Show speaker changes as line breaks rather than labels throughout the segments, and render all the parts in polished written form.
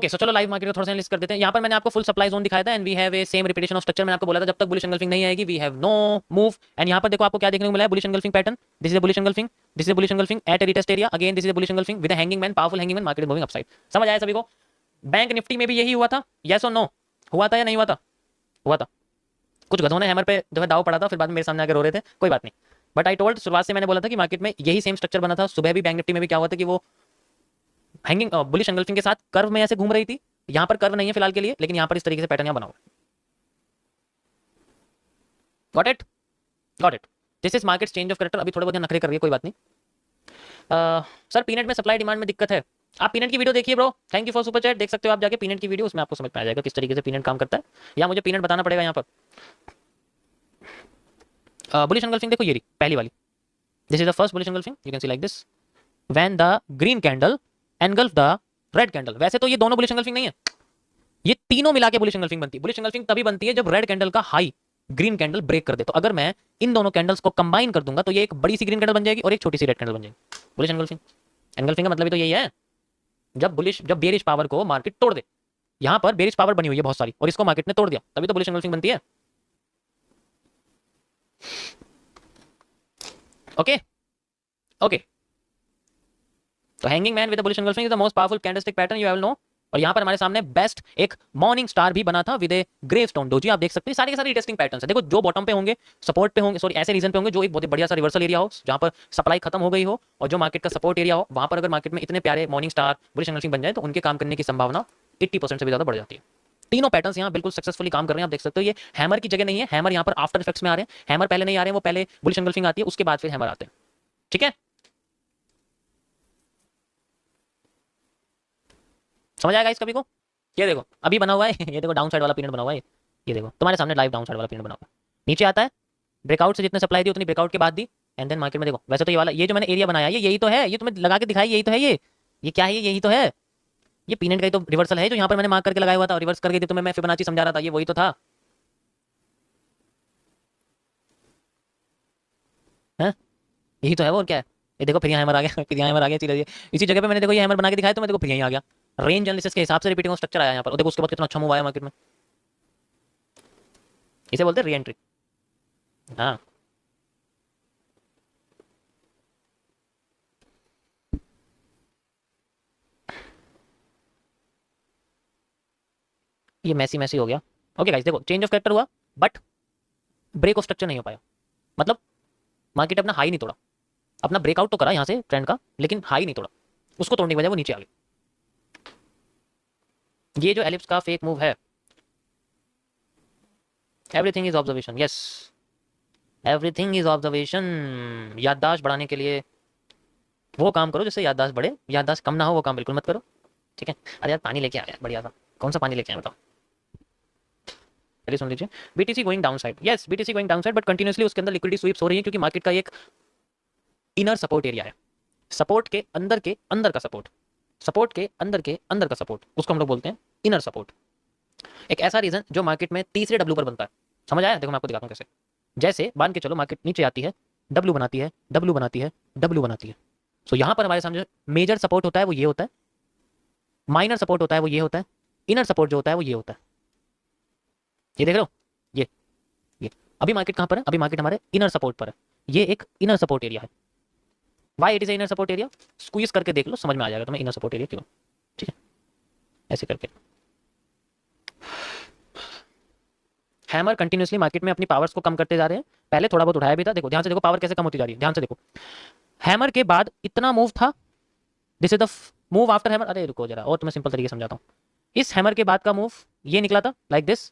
Okay so चलो live market को थोड़ा सा लिस्ट कर देते हैं। यहाँ पर मैंने आपको फुल सप्लाई जोन दिखाया था and we have a same repetition of structure. मैंने आपको बोला था जब तक बुलिश एंगल्फिंग नहीं आएगी we have no move. And यहाँ पर देखो आपको क्या देखने को मिला है, bullish engulfing pattern. This is a bullish engulfing, this is a bullish engulfing at a retest area, again this is a bullish engulfing with a hanging man, powerful hanging man, market moving upside. समझ आया सभी को? Bank Nifty में भी यही हुआ था, yes और नो? हुआ था या नहीं हुआ था? हुआ था। कुछ गधों ने हैमर पे जो है दाव पड़ा था, फिर बाद में मेरे सामने आकर रो रहे थे, कोई बात नहीं। बट आई टोल्ड, शुरुआत से मैंने बोला था कि मार्केट में यही सेम स्ट्रक्चर बना था। सुबह भी बैंक निफ्टी में भी क्या हुआ था कि वो हैंगिंग बुलिश एंगल्फिंग के साथ कर्व में ऐसे घूम रही थी। यहां पर कर्व नहीं है फिलहाल के लिए, लेकिन यहां पर इस तरीके से पैटर्न यहां बना हुआ है। Got it? Got it? This is market change of character. अभी थोड़े बहुत नखरे कर रही है, कोई बात नहीं। सर पीनट में सप्लाई डिमांड में दिक्कत है। आप पीनट की वीडियो देखिए bro, thank you for super chat. देख सकते हो आप जाके पीनट की वीडियो, उसमें आपको समझ में आ जाएगा किस तरीके से पीनट काम करता है, या मुझे पीनट बताना पड़ेगा यहाँ पर। बुलिश एंगल्फिंग देखो, ये रही पहली वाली, this is the first bullish engulfing, you can see like this when the green candle engulf the red candle. वैसे तो ये दोनों बुलिश एंगल्फिंग नहीं है, ये तीनों मिला के बुलिश एंगल्फिंग बनती है। बुलिश एंगल्फिंग तभी बनती है जब रेड कैंडल का हाई ग्रीन कैंडल ब्रेक कर दे। तो अगर मैं इन दोनों कैंडल्स को कंबाइन कर दूंगा तो ये एक बड़ी सी ग्रीन कैंडल बन जाएगी और एक छोटी सी रेड कैंडल बन जाएगी। बुलिश एंगल्फिंग, एंगल्फिंग का मतलब तो यही है, जब बेरिश पावर को मार्केट तोड़ दे। यहां पर बेरिश पावर बनी हुई है बहुत सारी और इसको मार्केट ने तोड़ दिया, तभी तो बुलिश एंगल्फिंग बनती है। ओके ओके, तो hanging man with the bullish engulfing is the most powerful candlestick pattern you have no. और यहां पर हमारे सामने बेस्ट एक मॉर्निंग स्टार भी बना था विद ए ग्रेवस्टोन डोजी। आप देख सकते हैं सारे के सारे टेस्टिंग पैटर्न्स है। देखो जो बॉटम पे होंगे, सपोर्ट पे होंगे, सॉरी ऐसे रीजन पे होंगे जो एक बहुत बढ़िया सा रिवर्सल एरिया हो, जहां पर सप्लाई खत्म हो गई हो, और जो मार्केट का सपोर्ट एरिया हो, वहां पर अगर मार्केट में इतने प्यारे मॉर्निंग स्टार बुलिश एंगल्फिंग बन जाए तो उनके काम करने की संभावना 80% से भी ज्यादा बढ़ जाती है। तीनों पैटर्न्स यहाँ बिल्कुल सक्सेसफुली काम कर रहे हैं। आप देख सकते हो ये हैमर की जगह नहीं है, हैमर यहाँ पर आफ्टर इफेक्ट्स में आ रहे हैं। हैमर पहले नहीं आ रहे हैं, वो पहले बुलिश एंगल्फिंग आती है, उसके बाद फिर हैमर आते हैं। ठीक है, समझ आएगा इस कभी को? ये देखो अभी बना हुआ है ये देखो डाउन साइड वाला पीरियड बना हुआ है, ये देखो तुम्हारे सामने लाइव डाउन साइड वाला पीरियड बना हुआ है। नीचे आता है, ब्रेकआउट से जितने सप्लाई दी उतनी ब्रेकआउट के बाद दी, एंड देन मार्केट में देखो। वैसे तो ये वाला, ये जो मैंने एरिया बनाया ये यही तो है, ये तुम्हें लगा के दिखाई, यही तो है। ये क्या है? ये यही तो है। ये पीनट का ही तो रिवर्सल है जो यहाँ पर मैंने मार्क करके लगाया हुआ था, रिवर्स करके दी तुम्हें मैं फिबोनाची समझा रहा था, ये वही तो था। हैं? यही तो है वो, और क्या है? ये देखो फिर यहाँ हैमर आ गया फिर यहाँ हैमर आ गया, चलिए इसी जगह पे मैंने देखो ये हैमर बना के दिखाया तो मैं देखो फिर यहीं आ गया। रेंज एनालिसिस के हिसाब से रिपीटिंग स्ट्रक्चर आया यहाँ पर, और देखो उसके बाद कितना अच्छा मूव आया मार्केट में। इसे बोलते हैं री एंट्री। हाँ ये मैसी मैसी हो गया। ओके गाइस देखो चेंज ऑफ कैरेक्टर हुआ बट ब्रेक ऑफ स्ट्रक्चर नहीं हो पाया। मतलब मार्केट अपना हाई नहीं तोड़ा, अपना ब्रेकआउट तो करा यहाँ से ट्रेंड का, लेकिन हाई नहीं तोड़ा। उसको तोड़ने की वजह वो नीचे आ गई। ये जो एलिप्स का फेक मूव है, everything is observation. Yes, everything is observation. याददाश्त बढ़ाने के लिए वो काम करो जिससे याददाश्त बढ़े, याददाश्त कम ना हो वो काम बिल्कुल मत करो। ठीक है? अरे यार पानी लेके आ गया बढ़िया सा, कौन सा पानी लेके आया बताओ? पहले सुन लीजिए। BTC going down side, yes BTC going down side, but continuously उसके अंदर लिक्विडिटी स्वीप्स हो रही है क्योंकि मार्केट का एक इनर सपोर्ट एरिया है। सपोर्ट के अंदर का सपोर्ट, सपोर्ट के अंदर का सपोर्ट, उसको हम लोग बोलते हैं इनर सपोर्ट। एक ऐसा रीजन जो मार्केट में तीसरे डब्ल्यू पर बनता है। समझ आया? देखो मैं आपको दिखाता हूँ कैसे। जैसे मान के चलो मार्केट नीचे आती है, डब्ल्यू बनाती है, डब्ल्यू बनाती है, डब्ल्यू बनाती है। सो यहाँ पर हमारे सामने मेजर सपोर्ट होता है वो ये होता है, माइनर सपोर्ट होता है वो ये होता है, इनर सपोर्ट जो होता है वो ये होता है। ये देख रहे हो? ये अभी मार्केट कहाँ पर है? अभी मार्केट हमारे इनर सपोर्ट पर है। ये एक इनर सपोर्ट एरिया है। Why it is inner support area? Squeeze करके देख लो, समझ में आ जाएगा तुम्हें इनर सपोर्ट एरिया क्यों। ठीक है, ऐसे करके हैमर कंटिन्यूसली मार्केट में अपनी पावर्स को कम करते जा रहे हैं। पहले थोड़ा बहुत उठाया भी था, देखो ध्यान से देखो पावर कैसे कम होती जा रही है, ध्यान से देखो। हैमर के बाद इतना मूव था, this is the move after hammer. अरे रुको जरा और तुम्हें सिंपल तरीके से समझाता हूँ। इस हैमर के बाद का मूव ये निकला था लाइक दिस।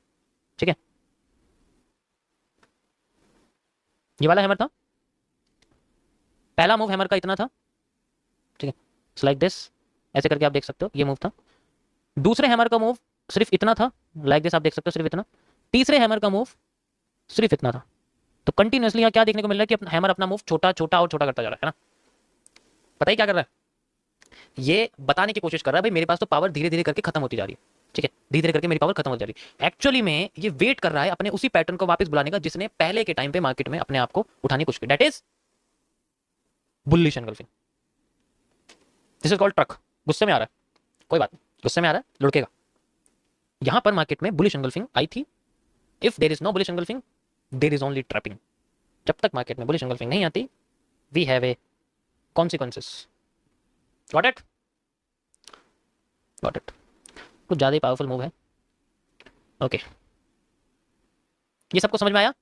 ठीक है, ये वाला हैमर था, पहला मूव हैमर का इतना था। ठीक है, लाइक दिस, ऐसे करके आप देख सकते हो ये मूव था। दूसरे हैमर का मूव सिर्फ इतना था, लाइक दिस, आप देख सकते हो सिर्फ इतना। तीसरे हैमर का मूव सिर्फ इतना था। तो कंटिन्यूसली यहाँ क्या देखने को मिल रहा है कि हैमर अपना मूव छोटा छोटा और छोटा करता जा रहा है ना। पता ही क्या कर रहा है? ये बताने की कोशिश कर रहा है भाई मेरे पास तो पावर धीरे धीरे करके खत्म होती जा रही है। ठीक है, धीरे धीरे करके मेरी पावर खत्म होती जा रही है। एक्चुअली में ये वेट कर रहा है अपने उसी पैटर्न को वापस बुलाने का जिसने पहले के टाइम पे मार्केट में अपने आप को उठाने की कोशिश की, that is bullish engulfing. This is called truck. गुस्से में आ रहा है, कोई बात नहीं, गुस्से में आ रहा है, लुढ़केगा। यहां पर मार्केट में बुलिश एंगल्फिंग आई थी। If there is no bullish engulfing, there is only trapping. जब तक मार्केट में बुलिश एंगल्फिंग नहीं आती, we have a consequences. Got it? Got it? कुछ ज्यादा ही पावरफुल मूव है। ओके, ये सबको समझ में आया?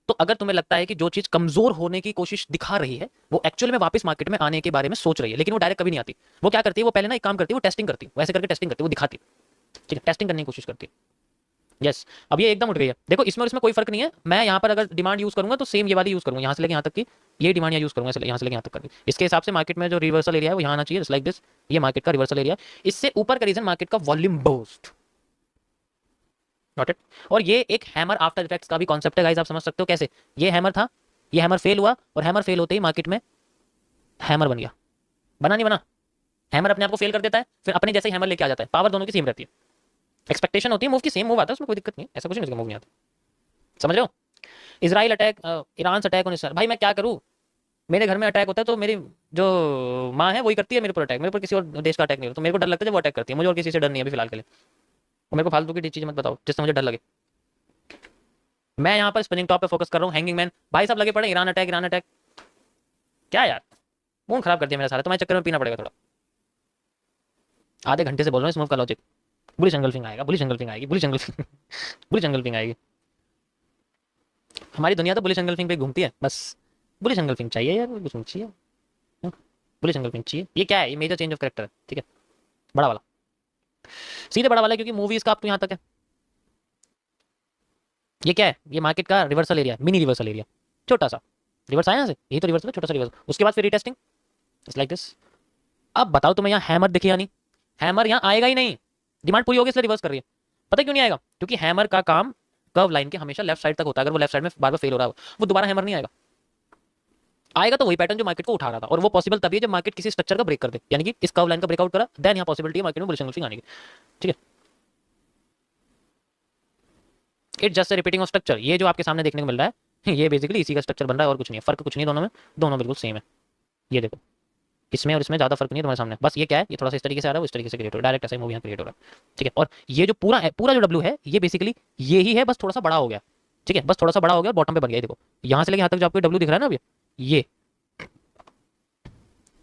तो अगर तुम्हें लगता है कि जो चीज कमजोर होने की कोशिश दिखा रही है वो एक्चुअल में वापस मार्केट में आने के बारे में सोच रही है, लेकिन वो डायरेक्ट कभी नहीं आती। वो क्या करती है, वो पहले ना एक काम करती है, वो टेस्टिंग करती है, वैसे करके टेस्टिंग करती है, वो दिखाती है। ठीक है, टेस्टिंग करने की कोशिश करती है। यस, अब ये एकदम उठ गई है। देखो इसमें और इसमें कोई फर्क नहीं है। मैं यहाँ पर अगर डिमांड यूज करूंगा तो सेम ये वाली यूज करूंगा, यहाँ से लेके यहाँ तक की ये डिमांड यूज करूंगा, यहाँ से लेके यहाँ तक करके। इसके हिसाब से मार्केट में जो रिवर्सल एरिया है वो यहाँ आना चाहिए, लाइक दिस। ये मार्केट का रिवर्सल एरिया। इससे ऊपर का रीजन मार्केट का वॉल्यूम बूस्ट। Not it? और ये एक हैमर आफ्टर इफेक्ट्स का भी कॉन्सेप्ट है गाइस, आप समझ सकते हो कैसे। ये हैमर था, ये हैमर फेल हुआ, और हैमर फेल होते ही मार्केट में हैमर बन गया। बना नहीं बना? हैमर अपने आप को फेल कर देता है, फिर अपने जैसे ही हैमर लेके आ जाता है। पावर दोनों की सेम रहती है, एक्सपेक्टेशन होती है मूव की, सेम मूव आता है, उसमें कोई दिक्कत नहीं है, ऐसा कुछ नहीं, मूव नहीं आता। समझ रहे हो? इसराइल अटैक, ईरान से अटैक होने से भाई मैं क्या करूँ? मेरे घर में अटैक होता है तो मेरी जो माँ है वही करती है मेरे पर अटैक, मेरे पर किसी और देश का अटैक नहीं होता, तो मेरे को डर लगता है जब वो अटैक करती है। मुझे और किसी से डर नहीं है अभी फिलहाल के लिए। तो मेरे को फालतू की चीज़ मत बताओ जिससे मुझे डर लगे। मैं यहाँ पर स्पिनिंग टॉप पे फोकस कर रहा हूँ। हैंगिंग मैन भाई सब लगे पड़े, ईरान अटैक, ईरान अटैक। क्या यार, मूड खराब कर दिया मेरा सारा। तुम्हारे चक्कर में पीना पड़ेगा थोड़ा। आधे घंटे से बोल रहा हूँ इस मूव का लॉजिक। बुलिश एंगल्फिंग आएगा, बुलिश एंगल्फिंग आएगी, बुलिश एंगल्फिंग बुलिश एंगल्फिंग आएगी। हमारी दुनिया तो बुलिश एंगल्फिंग पे घूमती है बस। बुलिश एंगल्फिंग चाहिए यार, कुछ नहीं चाहिए। बुलिश एंगल्फिंग चाहिए। ये क्या है? ये मेजर चेंज ऑफ कैरेक्टर है, ठीक है, बड़ा वाला, सीधे बड़ा वाला, क्योंकि मूवीज का आप तो यहाँ तक है। ये क्या है? ये मार्केट का reversal area, mini reversal area, छोटा सा रिवर्स आया यहाँ से, यही तो रिवर्सल है, छोटा सा रिवर्स। उसके बाद फिर रीटेस्टिंग, इट्स लाइक दिस। अब बताओ तुम्हें यहाँ हैमर दिखे या नहीं? हैमर यहाँ आएगा ही नहीं। डिमांड पूरी होगी इसलिए रिवर्स कर रही है। पता क्यों नहीं आएगा? क्योंकि हैमर का काम कर्व लाइन के हमेशा लेफ्ट साइड तक होता है। अगर वो लेफ्ट साइड में बार बार फेल हो रहा है, वो दोबारा हैमर नहीं आएगा। आएगा तो वही पैटर्न जो मार्केट को उठा रहा था, और वो पॉसिबल तभी है जब मार्केट किसी स्ट्रक्चर का ब्रेक कर दे, यानी कि इस कर्व लाइन का ब्रेकआउट करा, देन यहाँ पॉसिबिलिटी है मार्केट में बुलिश एंगल्फिंग आने की। ठीक है, it just repeating of structure. ये जो आपके सामने देखने को मिल रहा है ये बेसिकली इसी का स्ट्रक्चर बन रहा है, और कुछ नहीं है। फर्क कुछ नहीं दोनों में, दोनों बिल्कुल सेम है। ये देखो, इसमें और इसमें ज्यादा फर्क नहीं है तुम्हारे सामने। बस ये क्या है, ये थोड़ा सा इस तरीके से आ रहा है, वो इस तरीके से क्रिएट हो रहा है, डायरेक्ट ऐसा मूव यहाँ क्रिएट हो रहा है। ठीक है, और ये जो पूरा पूरा जो डब्ल्यू है ये बेसिकली ये ही है, बस थोड़ा सा बड़ा हो गया। ठीक है, बस थोड़ा सा बड़ा हो गया, बॉटम पे बन गया। देखो यहाँ से लेके यहाँ तक जो आपको डब्ल्यू दिख रहा है ना अभी,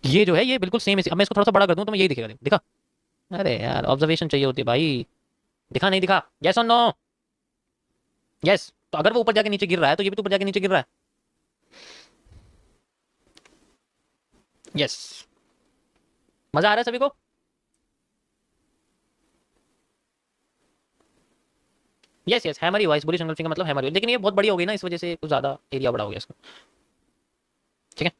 ये जो है ये बिल्कुल सेम है। अब मैं इसको थोड़ा सा बड़ा कर दूं तो मैं यही दिखेगा। दिखा? अरे यार ऑब्जर्वेशन चाहिए होती है भाई। दिखा नहीं दिखा? यस और नो? यस। तो अगर वो ऊपर जाके नीचे गिर रहा है तो ये भी तो ऊपर जाके नीचे गिर रहा है। यस, मजा आ रहा है सभी को? यस यस, हैमरी वॉइस बुलिश एंगल्फिंग का मतलब हैमरी, लेकिन ये बहुत बड़ी हो गई ना, इस वजह से कुछ ज्यादा एरिया बड़ा हो गया इसका। ठीक है,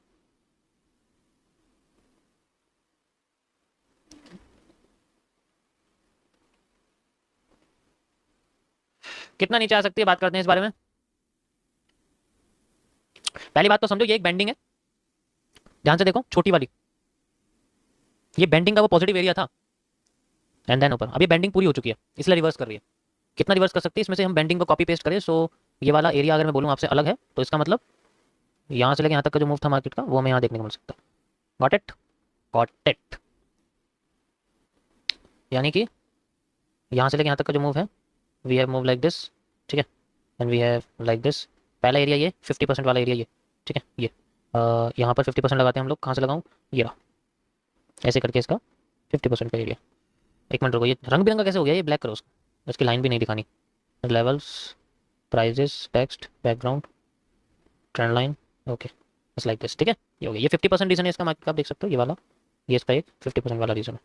कितना नीचे आ सकती है बात करते हैं इस बारे में। पहली बात तो समझो ये एक बेंडिंग है, ध्यान से देखो छोटी वाली, ये बेंडिंग का वो पॉजिटिव एरिया था, एंड देन ऊपर। अब ये बेंडिंग पूरी हो चुकी है इसलिए रिवर्स कर रही है। कितना रिवर्स कर सकती है? इसमें से हम बेंडिंग को कॉपी पेस्ट करें, सो ये वाला एरिया अगर मैं बोलूँ आपसे अलग है तो इसका मतलब यहाँ से लेके यहाँ तक का जो मूव था मार्केट का वो हमें यहाँ देखने को मिल सकता है। Got it? Got it? यानी कि यहाँ से लेके यहाँ तक का जो मूव है, we have move like this. ठीक है, and we have like this. पहला एरिया ये 50% वाला एरिया ये। ठीक है, ये यहाँ पर 50% लगाते हैं हम लोग। कहाँ से लगाऊँ? ये रहा, ऐसे करके इसका 50% का एरिया। एक मिनट रुको, ये रंग बिरंगा कैसे हो गया? ये ब्लैक करो उसको, इसकी लाइन भी नहीं दिखानी। Levels, prices, text, background, trend line, okay, बस लाइक दिस। ठीक है, ये हो गया। ये 50% रीजन है इसका मार्केट का, आप देख सकते हो ये वाला, ये इसका एक 50% वाला रीजन है।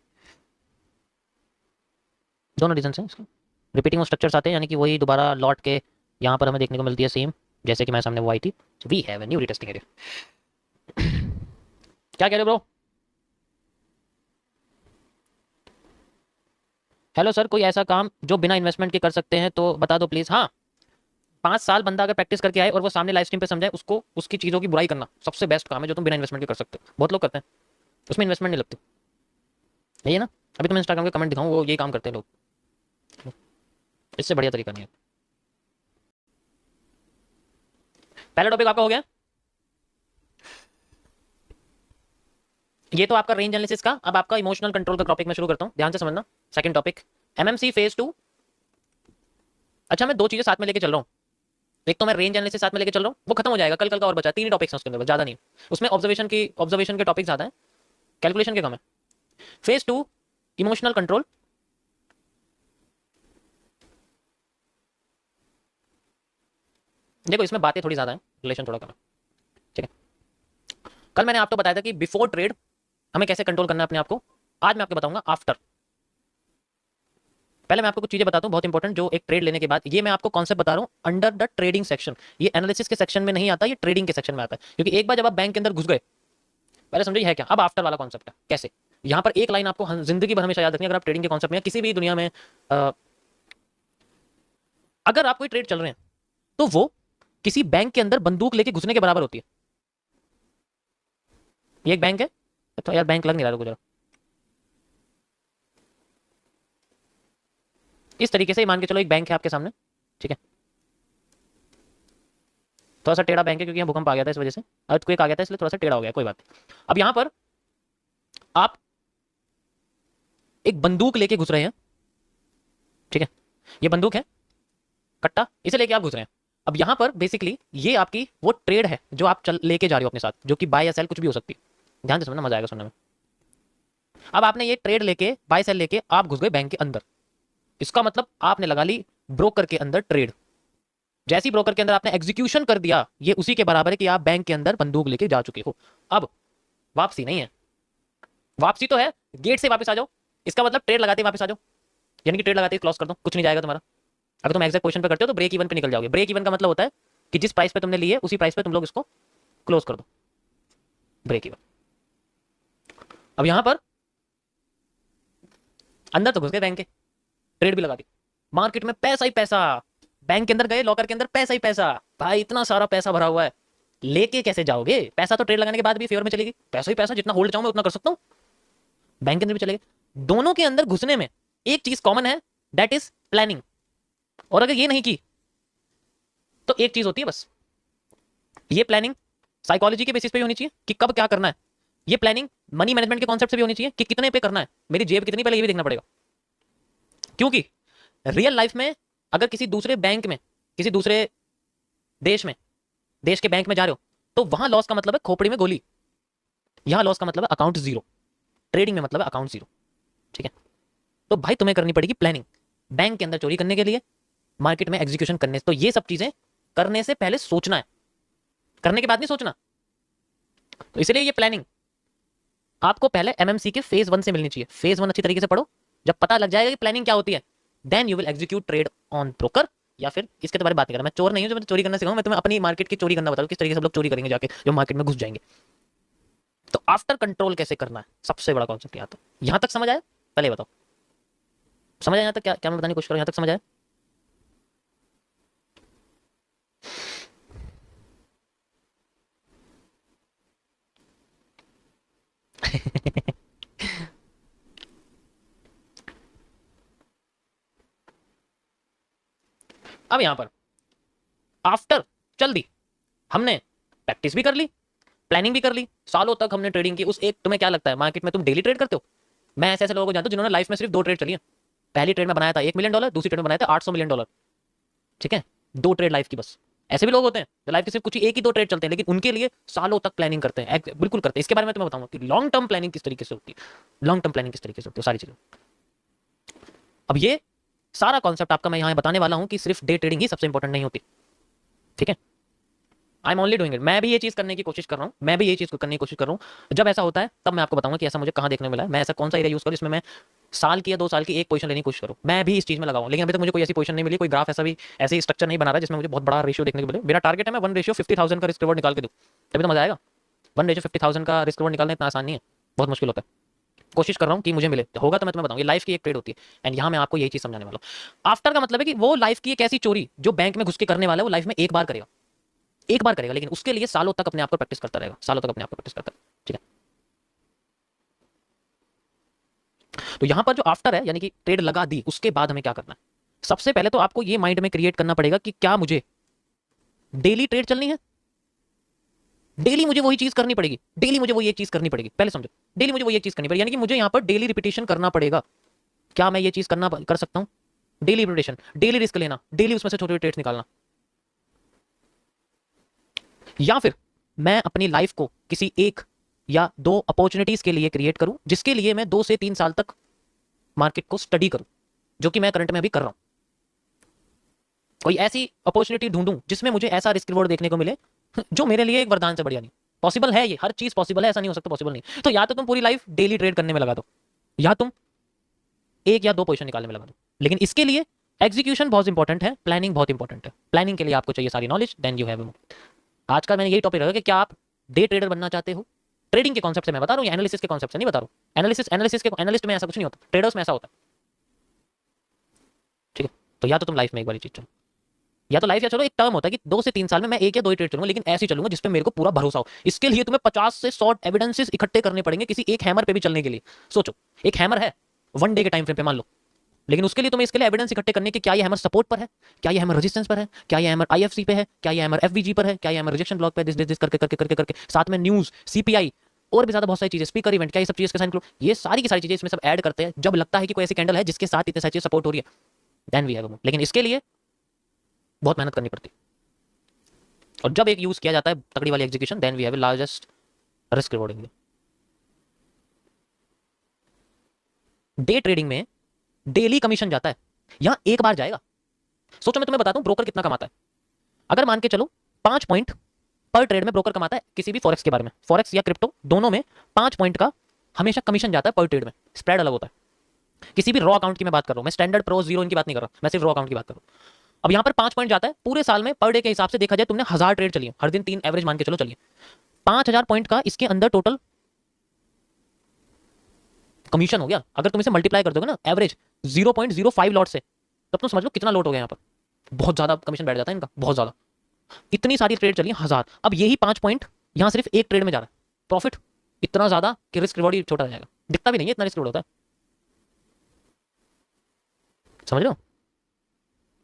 दोनों रीजन हैं इसका। रिपीटिंग ऑफ स्ट्रक्चर्स आते हैं, यानी कि वही दोबारा लौट के यहाँ पर हमें देखने को मिलती है सेम, जैसे कि मैं सामने वो आई थी। We have a new retesting area. क्या कह रहे हो ब्रो? हेलो सर, कोई ऐसा काम जो बिना इन्वेस्टमेंट के कर सकते हैं तो बता दो प्लीज। हाँ, 5 साल बंदा अगर प्रैक्टिस करके आए और वो सामने लाइव स्ट्रीम पे समझाए, उसको उसकी चीज़ों की बुराई करना सबसे बेस्ट काम है जो तुम बिना इन्वेस्टमेंट के कर सकते हो। बहुत लोग करते हैं, उसमें इन्वेस्टमेंट नहीं लगती। यही है ना? अभी तुम इंस्टाग्राम के कमेंट दिखाऊँ, वो यही काम करते हैं लोग। इससे बढ़िया तरीका नहीं है। पहला टॉपिक आपका हो गया। ये तो आपका रेंज एनालिसिस का। अब आपका इमोशनल कंट्रोल का टॉपिक मैं शुरू करता हूँ, ध्यान से समझना। Second topic MMC phase 2। अच्छा, मैं दो चीजें साथ में लेके चल रहा हूँ। एक तो मैं रेंज एनालिसिस साथ में लेके चल रहा हूँ, वो खत्म हो जाएगा कल का और बचा 3 ही टॉपिक्स हैं उसके अंदर, ज्यादा नहीं। उसमें ऑब्जर्वेशन के टॉपिक ज्यादा है, कैलकुलेशन के कम है। Phase 2 emotional control. देखो इसमें बातें थोड़ी ज्यादा है, रिलेशन थोड़ा कम है, ठीक है। कल मैंने आपको बताया था कि बिफोर ट्रेड हमें कैसे कंट्रोल करना है अपने आप को। आज मैं आपको बताऊंगा आफ्टर। पहले मैं आपको कुछ चीजें बताता हूं बहुत इंपॉर्टेंट, जो एक ट्रेड लेने के बाद। ये मैं आपको कॉन्सेप्ट बता रहा हूं अंडर द ट्रेडिंग सेक्शन। ये एनालिसिस के सेक्शन में नहीं आता, ये ट्रेडिंग के सेक्शन में आता है। क्योंकि एक बार जब आप बैंक के अंदर घुस गए, पहले समझिए है क्या। अब आफ्टर वाला कॉन्सेप्ट है कैसे। यहां पर एक लाइन आपको जिंदगी भर हमेशा याद रखनी है, अगर आप ट्रेडिंग के कॉन्सेप्ट में किसी भी दुनिया में अगर आप कोई ट्रेड चल रहे हैं तो वो किसी बैंक के अंदर बंदूक लेके घुसने के बराबर होती है। ये एक बैंक है तो यार, बैंक लग नहीं रहा है, इस तरीके से मान के चलो एक बैंक है आपके सामने, ठीक है। थोड़ा सा टेढ़ा बैंक है क्योंकि यहाँ भूकंप आ गया था, इस वजह से अर्थक्वेक आ गया था, इसलिए थोड़ा सा टेढ़ा हो गया, कोई बात नहीं। अब यहां पर आप एक बंदूक लेके घुस रहे हैं, ठीक है। ये बंदूक है, कट्टा, इसे लेके आप घुस रहे हैं। अब यहां पर बेसिकली ये आपकी वो ट्रेड है जो आप चल लेके जा रहे हो अपने साथ, जो कि बाय या सेल कुछ भी हो सकती है। ध्यान से सुनना, मजा आएगा सुनने में। अब आपने ये ट्रेड लेके, बाय सेल लेके आप घुस गए बैंक के अंदर। इसका मतलब आपने लगा ली ब्रोकर के अंदर ट्रेड। जैसी ब्रोकर के अंदर आपने एग्जीक्यूशन कर दिया, ये उसी के बराबर है कि आप बैंक के अंदर बंदूक लेके जा चुके हो। अब वापसी नहीं है, वापसी तो है गेट से वापस आ जाओ। इसका मतलब ट्रेड लगाते वापस आ जाओ, यानी कि ट्रेड लगाते क्लोज कर दो, कुछ नहीं जाएगा तुम्हारा। अगर तुम एग्जैक्ट क्वेश्चन पे करते हो तो ब्रेक इवन पे निकल जाओगे। ब्रेक इवन का मतलब होता है कि जिस प्राइस पे तुमने लिए उसी प्राइस पे तुम लोग इसको क्लोज कर दो, ब्रेक इवन। अब यहां पर अंदर तो घुस गए बैंक के, ट्रेड भी लगा दी, मार्केट में पैसा ही पैसा। बैंक के अंदर गए, लॉकर के अंदर पैसा ही पैसा। भाई इतना सारा पैसा भरा हुआ है, लेके कैसे जाओगे? पैसा तो ट्रेड लगाने के बाद भी फेवर में चलेगी, पैसा ही पैसा, जितना होल्ड चाहूं मैं उतना कर सकता हूं। बैंक के अंदर भी चलेगी। दोनों के अंदर घुसने में एक चीज कॉमन है, दैट इज प्लानिंग। और अगर ये नहीं की तो एक चीज होती है बस, ये प्लानिंग साइकोलॉजी के बेसिस पे भी होनी चाहिए कि कब क्या करना है। ये प्लानिंग मनी मैनेजमेंट के कॉन्सेप्ट से भी होनी चाहिए कि कितने पे करना है, मेरी जेब कितनी, पहले ये भी देखना पड़ेगा। क्योंकि रियल लाइफ में अगर किसी दूसरे बैंक में, किसी दूसरे देश में, देश के बैंक में जा रहे हो तो वहां लॉस का मतलब है खोपड़ी में गोली, यहां लॉस का मतलब है अकाउंट जीरो। ट्रेडिंग में मतलब है अकाउंट जीरो, ठीक है। तो भाई तुम्हें करनी पड़ेगी प्लानिंग, बैंक के अंदर चोरी करने के लिए, मार्केट में एग्जीक्यूशन करने से। तो ये सब चीजें करने से पहले सोचना है, करने के बाद नहीं सोचना। तो इसलिए ये प्लानिंग आपको पहले एमएमसी के फेज 1 से मिलनी चाहिए। फेज 1 अच्छी तरीके से पढ़ो, जब पता लग जाएगा कि प्लानिंग क्या होती है, then you will execute trade on broker. या फिर इसके बारे में बात नहीं कर रहा, मैं चोर नहीं हूं जो मैं चोरी करना सिखाऊं, मैं तुम्हें अपनी मार्केट की चोरी करना बताऊं, किस तरीके से सब लोग चोरी करेंगे जाके जो मार्केट में घुस जाएंगे। तो आफ्टर कंट्रोल कैसे करना है, सबसे बड़ा कॉन्सेप्ट यहाँ। तो यहां तक समझ आया? पहले बताओ, समझ आया यहाँ तक? क्या क्या मैं बताने की कोशिश करूं, यहाँ तक समझ आया? अब यहां पर आफ्टर चल दी, हमने प्रैक्टिस भी कर ली, प्लानिंग भी कर ली, सालों तक हमने ट्रेडिंग की। उस एक, तुम्हें क्या लगता है मार्केट में तुम डेली ट्रेड करते हो? मैं ऐसे ऐसे लोगों को जानता हूं जिन्होंने लाइफ में सिर्फ 2 ट्रेड चली है। पहली ट्रेड में बनाया था $1 मिलियन, दूसरी ट्रेड में बनाया था $800 मिलियन, ठीक है। 2 ट्रेड लाइफ की बस। ऐसे भी लोग होते हैं जो लाइफ के सिर्फ कुछ ही 1 ही 2 ट्रेड चलते हैं, लेकिन उनके लिए सालों तक प्लानिंग करते हैं, बिल्कुल करते हैं। इसके बारे में तुम्हें बताऊंगा कि लॉन्ग टर्म प्लानिंग किस तरीके से होती है, लॉन्ग टर्म प्लानिंग किस तरीके से होती है, सारी चीजें। अब ये सारा कॉन्सेप्ट आपका मैं यहाँ बताने वाला हूँ कि सिर्फ डे ट्रेडिंग ही सबसे इंपॉर्टेंट नहीं होती, ठीक है। I am only doing it, मैं भी ये चीज करने की कोशिश कर रहा हूँ, मैं भी ये चीज करने की कोशिश कर रहा हूँ। जब ऐसा होता है तब मैं आपको बताऊंगा कि ऐसा मुझे कहाँ देखने मिला है, मैं ऐसा कौन सा एरिया यूज करूँ जिसमें मैं साल की या 2 साल की एक पोजीशन लेने की कोशिश करूँ, मैं भी इस चीज में लगाऊं। लेकिन अभी तक मुझे कोई ऐसी पोजीशन नहीं मिली, कोई ग्राफ ऐसा भी ऐसी स्ट्रक्चर नहीं बना रहा जिसमें मुझे बहुत बड़ा रेशियो देखने को मिले। मेरा टारगेट है मैं 1:50,000 का रिस्क रिवॉर्ड निकाल के दूं, तभी तो मजा आएगा। 1:50,000 का रिस्क रिवॉर्ड निकालना इतना आसान नहीं है, बहुत मुश्किल होता है। कोशिश कर रहा हूँ कि मुझे मिले, होगा तो मैं तुम्हें बताऊंगा। ये लाइफ की एक ट्रेड होती है, एंड यहाँ मैं आपको यही चीज समझाने वाला हूँ। आफ्टर का मतलब है कि वो लाइफ की एक ऐसी चोरी जो बैंक में घुस के करने वाला है, वो लाइफ में एक बार करेगा, एक बार करेगा, लेकिन उसके लिए सालों तक अपने आप को प्रैक्टिस करता रहेगा, सालों तक अपने आप को प्रैक्टिस करता है, ठीक है। तो यहां पर जो आफ्टर है, यानी कि ट्रेड लगा दी, उसके बाद हमें क्या करना है? सबसे पहले तो आपको ये माइंड में क्रिएट करना पड़ेगा कि क्या मुझे डेली ट्रेड चलनी है, डेली मुझे वही चीज करनी पड़ेगी, डेली मुझे वही एक चीज करनी पड़ेगी, पहले समझो, डेली मुझे वही एक चीज करनी पड़ेगी, यानी कि मुझे यहाँ पर डेली रिपीटेशन करना पड़ेगा। क्या मैं ये चीज कर सकता हूँ? डेली रिपीटेशन, डेली रिस्क लेना, डेली उसमें से छोटे छोटे ट्रेड्स निकालना। या फिर मैं अपनी लाइफ को किसी एक या दो अपॉर्चुनिटीज के लिए क्रिएट करूं, जिसके लिए मैं 2 से 3 साल तक मार्केट को स्टडी करूं, जो कि मैं करंट में अभी कर रहा हूं। कोई ऐसी अपॉर्चुनिटी ढूंढूं जिसमें मुझे ऐसा रिस्क रिवॉर्ड देखने को मिले जो मेरे लिए एक वरदान से बढ़िया नहीं। पॉसिबल है, ये हर चीज पॉसिबल है, ऐसा नहीं हो सकता पॉसिबल नहीं। तो या तो तुम पूरी लाइफ डेली ट्रेड करने में लगा दो, या तुम एक या दो पोजीशन निकालने में लगा दो। लेकिन इसके लिए एग्जीक्यूशन बहुत इंपॉर्टेंट है, प्लानिंग बहुत इंपॉर्टेंट है। प्लानिंग के लिए आपको चाहिए सारी नॉलेज, देन यू हैव। आज का मैंने यही टॉपिक रखा कि क्या आप डे ट्रेडर बनना चाहते हो? ट्रेडिंग के कॉन्सेप्ट से मैं बता रहा हूँ, एनालिसिस के कॉन्सेप्ट से नहीं बता रहा हूँ। एनालिसिस के एनालिस्ट में ऐसा कुछ नहीं होता, ट्रेडर्स में ऐसा होता है। ठीक है, तो या तो तुम लाइफ में एक बार चीज चलो, या तो लाइफ या चलो एक टर्म होता है कि 2 से 3 साल में मैं एक या दो ही ट्रेड चलूंगा, लेकिन ऐसे चलूंगा जिसपे मेरे को पूरा भरोसा हो। इसके लिए तुम्हें 50 से 100 एविडेंसेस इकट्ठे करने पड़ेंगे किसी एक हैमर पे भी चलने के लिए। सोचो, एक हैमर है 1 डे के टाइम फ्रेम पे मान लो, लेकिन उसके लिए तुम्हें इसके लिए एविडेंस इकट्ठे करने की, क्या ये हैमर सपोर्ट पर है, क्या ये हैमर रेजिस्टेंस पर है, क्या ये हैमर आईएफसी पे है, क्या ये हैमर एफवीजी पर है, क्या ये हैमर रिजेक्शन ब्लॉक पे है, दिस करके करके करके करके साथ में न्यूज, सीपीआई और भी ज्यादा बहुत सारी चीजें, स्पीकर इवेंट, क्या ये सब चीजें इसके साथ इंक्लूड, ये सारी की सारी चीजें इसमें सब ऐड करते हैं। जब लगता है कि कोई ऐसी कैंडल है जिसके साथ इतने सारी चीजें सपोर्ट हो रही है, then we have a move. लेकिन इसके लिए बहुत मेहनत करनी पड़ती है, और जब एक यूज किया जाता है तगड़ी वाली execution, then we have largest risk rewarding. Day trading में डेली कमीशन जाता है, यहां एक बार जाएगा। सोचो, मैं तुम्हें बताता हूं ब्रोकर कितना कमाता है। अगर मान के चलो 5 पॉइंट पर ट्रेड में ब्रोकर कमाता है किसी भी फॉरेक्स के बारे में, फॉरेक्स या क्रिप्टो दोनों में 5 पॉइंट का हमेशा कमीशन जाता है पर ट्रेड में। स्प्रेड अलग होता है। किसी भी रॉ अकाउंट की मैं बात कर रहा हूं, मैं स्टैंडर्ड प्रो जीरो इनकी बात नहीं कर रहा, मैं सिर्फ रॉ अकाउंट की बात कर रहा हूं। अब यहां पर 5 पॉइंट जाता है पूरे साल में, पर डे के हिसाब से देखा जाए, तुमने 1000 ट्रेड चली है, हर दिन 3 एवरेज मान के चलो, चलिए 5000 पॉइंट का इसके अंदर टोटल कमीशन हो गया। अगर तुम इसे मल्टीप्लाई कर दोगे ना एवरेज 0.05 लॉट से, तब तुम समझ लो कितना लॉट हो गया यहाँ पर। बहुत ज्यादा कमीशन बैठ जाता है इनका, बहुत ज्यादा। इतनी सारी ट्रेड चली 1000, अब यही 5 पॉइंट यहाँ सिर्फ एक ट्रेड में जा रहा है। प्रॉफिट इतना ज्यादा कि रिस्क रिवॉर्ड ही छोटा रह जाएगा, दिखता भी नहीं है इतना रिस्क रिवॉर्ड होता है। समझ रहे हो?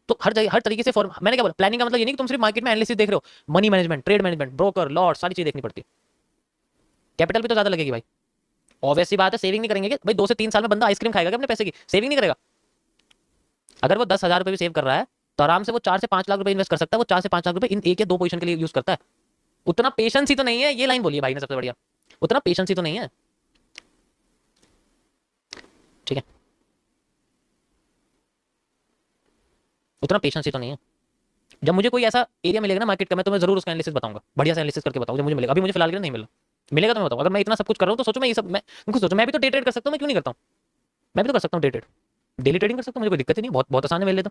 तो हर जगह हर तरीके से मैंने क्या बोला, प्लानिंग का मतलब ये नहीं कि तुम सिर्फ मार्केट में एनालिसिस देख रहे हो, money management, trade management, broker, lot, सारी चीज देखनी पड़ती है। कैपिटल भी तो ज्यादा लगेगी भाई, ऑब्वियस सी बात है। सेविंग नहीं करेंगे क्या भाई? 2 से 3 साल में बंदा आइसक्रीम खाएगा क्या अपने पैसे की? सेविंग नहीं करेगा। अगर वो 10,000 रुपए भी सेव कर रहा है तो आराम से वो 4 से 5 लाख रुपए इन्वेस्ट कर सकता है। वो 4 से 5 लाख रुपए इन एक या दो पोजीशन के लिए यूज करता है। उतना पेशेंस ही तो नहीं है, ये लाइन बोली है भाई ने सबसे बढ़िया। उतना पेशेंस ही तो नहीं है। ठीक है, उतना पेशेंस ही तो नहीं है। जब मुझे कोई ऐसा एरिया मिलेगा ना मार्केट का, मैं तुम्हें जरूर उसका एनालिसिस बताऊंगा, बढ़िया से एनालिसिस करके बताऊंगा जब मुझे मिलेगा। अभी मुझे फिलहाल के लिए नहीं मिला, मिलेगा तो मैं बताऊंगा। अगर मैं इतना सब कुछ कर रहा हूँ तो सोचो मैं ये सब, मैं उनको सोचो मैं भी तो डे ट्रेड कर सकता हूँ, मैं क्यों नहीं करता हूँ? मैं भी तो कर सकता हूँ डे ट्रेड, डेली ट्रेडिंग कर सकता हूँ, मुझे कोई दिक्कत ही नहीं, बहुत बहुत आसान है मेरे लिए तो।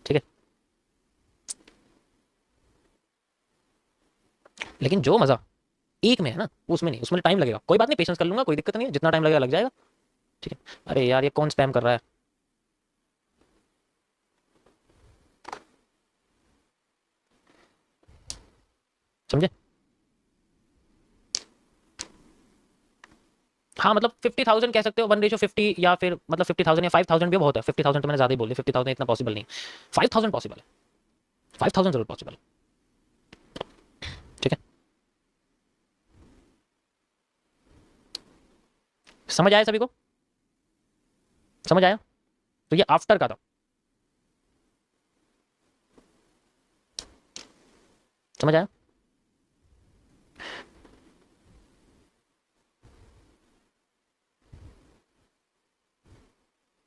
ठीक है, लेकिन जो मजा एक में है ना, उसमें नहीं, उसमें टाइम लगेगा। कोई बात नहीं, पेशेंस कर लूंगा, कोई दिक्कत नहीं है, जितना टाइम लगेगा लग जाएगा। ठीक है। अरे यार ये कौन स्पैम कर रहा है? समझे? हाँ मतलब 50,000 कह सकते हो, 1:50, या फिर मतलब 50,000 या 5,000 भी बहुत है। 50,000 तो मैंने ज्यादा ही बोल दिया, 50,000 इतना पॉसिबल नहीं। 5,000 पॉसिबल है, 5,000 जरूर पॉसिबल है। ठीक है, समझ आया सभी को? समझ आया? तो ये आफ्टर का था। समझ आया?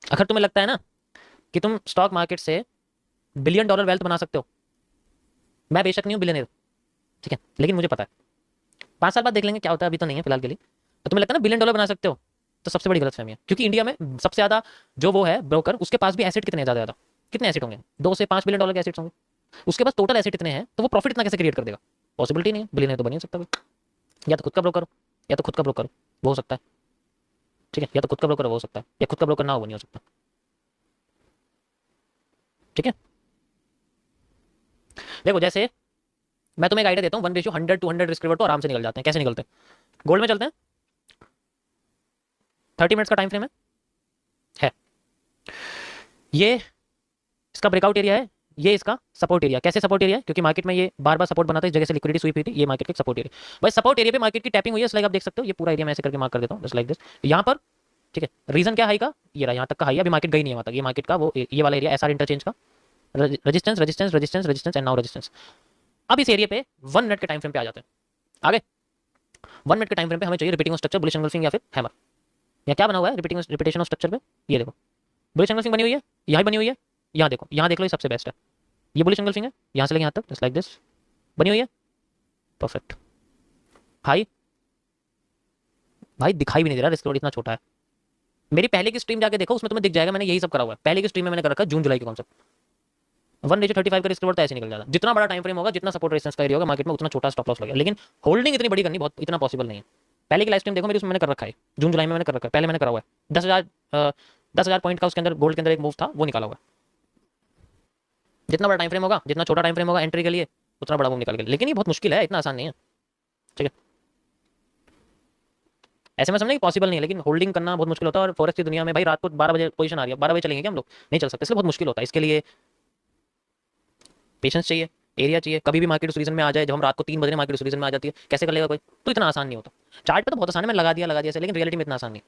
अगर तुम्हें लगता है ना कि तुम स्टॉक मार्केट से बिलियन डॉलर वेल्थ बना सकते हो, मैं बेशक नहीं हूं बिलियनर, ठीक है, लेकिन मुझे पता है 5 साल बाद देख लेंगे क्या होता है, अभी तो नहीं है फिलहाल के लिए। तो तुम्हें लगता है ना बिलियन डॉलर बना सकते हो, तो सबसे बड़ी गलत फहमी है। क्योंकि इंडिया में सबसे ज्यादा जो वो है ब्रोकर, उसके पास भी एसेट कितने ज्यादा, कितने एसेट होंगे? 2 से 5 बिलियन डॉलर के एसेट्स होंगे। उसके पास टोटल एसेट इतने हैं, तो वो प्रॉफिट इतना कैसे क्रिएट कर देगा? पॉसिबिलिटी नहीं है, बिलियनर तो बन नहीं सकता कोई। या तो खुद का ब्रोकर हो, या तो खुद का ब्रोकर वो हो सकता है। ठीक है, या तो खुद का ब्रोकर हो सकता है, या खुद का ब्रोकर ना हो, नहीं हो सकता। ठीक है, देखो जैसे मैं तुम्हें एक आइडिया देता हूँ, 1:100 रिस्क रिवॉर्ड तो आराम से निकल जाते हैं। कैसे निकलते हैं? गोल्ड में चलते हैं, 30 मिनट्स का टाइम फ्रेम है ये इसका ब्रेकआउट एरिया है ये इसका सपोर्ट एरिया। कैसे सपोर्ट एरिया है? क्योंकि मार्केट में ये बार बार सपोर्ट बनाता है, इस जगह से लिक्विडिटी स्वीप हुई थी, ये मार्केट का सपोर्ट एरिया। भाई सपोर्ट एरिया पे मार्केट की टैपिंग हुई है, लाइक आप देख सकते हो, ये पूरा एरिया मैं ऐसे करके मार्क कर देता हूँ, जस्ट लाइक दिस। यहाँ पर ठीक है, रीजन क्या हाई का, ये रहा, यहाँ तक का हाई है, अभी मार्केट गई नहीं है वहाँ तक, ये मार्केट का वो ये वाला एरिया एसआर इंटरचेंज का resistance resistance resistance resistance and now resistance. अब इस एरिया पे 1 मिनट के टाइम फ्रेम पे आ जाते हैं। आगे 1 मिनट के टाइम फ्रेम पे हमें चाहिए रिपीटिंग स्ट्रक्चर, बुलिश एंगल्फिंग या फिर हैमर। यहाँ क्या बना हुआ है रिपीटेशन ऑफ स्ट्रक्चर पे, ये देखो बुलिश एंगल्फिंग बनी हुई है, यहाँ बनी हुई है, यहाँ देखो, यहाँ देख लो, ये सबसे बेस्ट है, ये बुलिश एंगल्फिंग है, यहाँ से लेके यहाँ तक जस्ट लाइक दिस बनी हुई है, परफेक्ट। हाई भाई दिखाई भी नहीं दे रहा, रिस्क लोड इतना छोटा है। मेरी पहले की स्ट्रीम जाके देखो, उसमें तुम्हें दिख जाएगा, मैंने यही सब करा हुआ है। पहले की स्ट्रीम में मैंने कर रखा है जून जुलाई के कॉन्सेप्ट। 1:35 का रिस्क रिवॉर्ड तो ऐसे निकल जाता है। जितना बड़ा टाइम फ्रेम होगा, जितना सपोर्ट रेजिस्टेंस का एरिया होगा मार्केट में, उतना छोटा स्टॉप लॉस लगेगा। लेकिन होल्डिंग इतनी बड़ी करनी बहुत इतना पॉसिबल नहीं है। पहले की लाइव स्ट्रीम देखो मेरी, उसमें मैंने कर रखा है, जून जुलाई में मैंने कर रखा है, पहले मैंने करा हुआ है। 10,000 पॉइंट का उसके अंदर गोल्ड के अंदर एक मूव था, वो निकाला हुआ है। जितना बड़ा टाइम फ्रेम होगा, जितना छोटा टाइम फ्रेम होगा एंट्री के लिए, उतना बड़ा मूव निकाल के। लेकिन ये बहुत मुश्किल है, इतना आसान नहीं है, ठीक है। ऐसे में समझने की पॉसिबल नहीं है, लेकिन होल्डिंग करना बहुत मुश्किल होता है। और फॉरेक्स की दुनिया में भाई रात को 12 बजे पोजीशन आ रही है, 12 बजे चलेंगे क्या हम लोग? नहीं चल सकते, इसलिए बहुत मुश्किल होता है। इसके लिए पेशेंस चाहिए, एरिया चाहिए। कभी भी मार्केट उस रीजन में आ जाए, जब हम रात को 3 बजे मार्केट उस रीजन में आ जाती है, कैसे कर लेगा कोई? तो इतना आसान नहीं होता। चार्ट पे तो बहुत आसान है, मैं लगा दिया ऐसे, लेकिन रियलिटी में इतना आसान नहीं।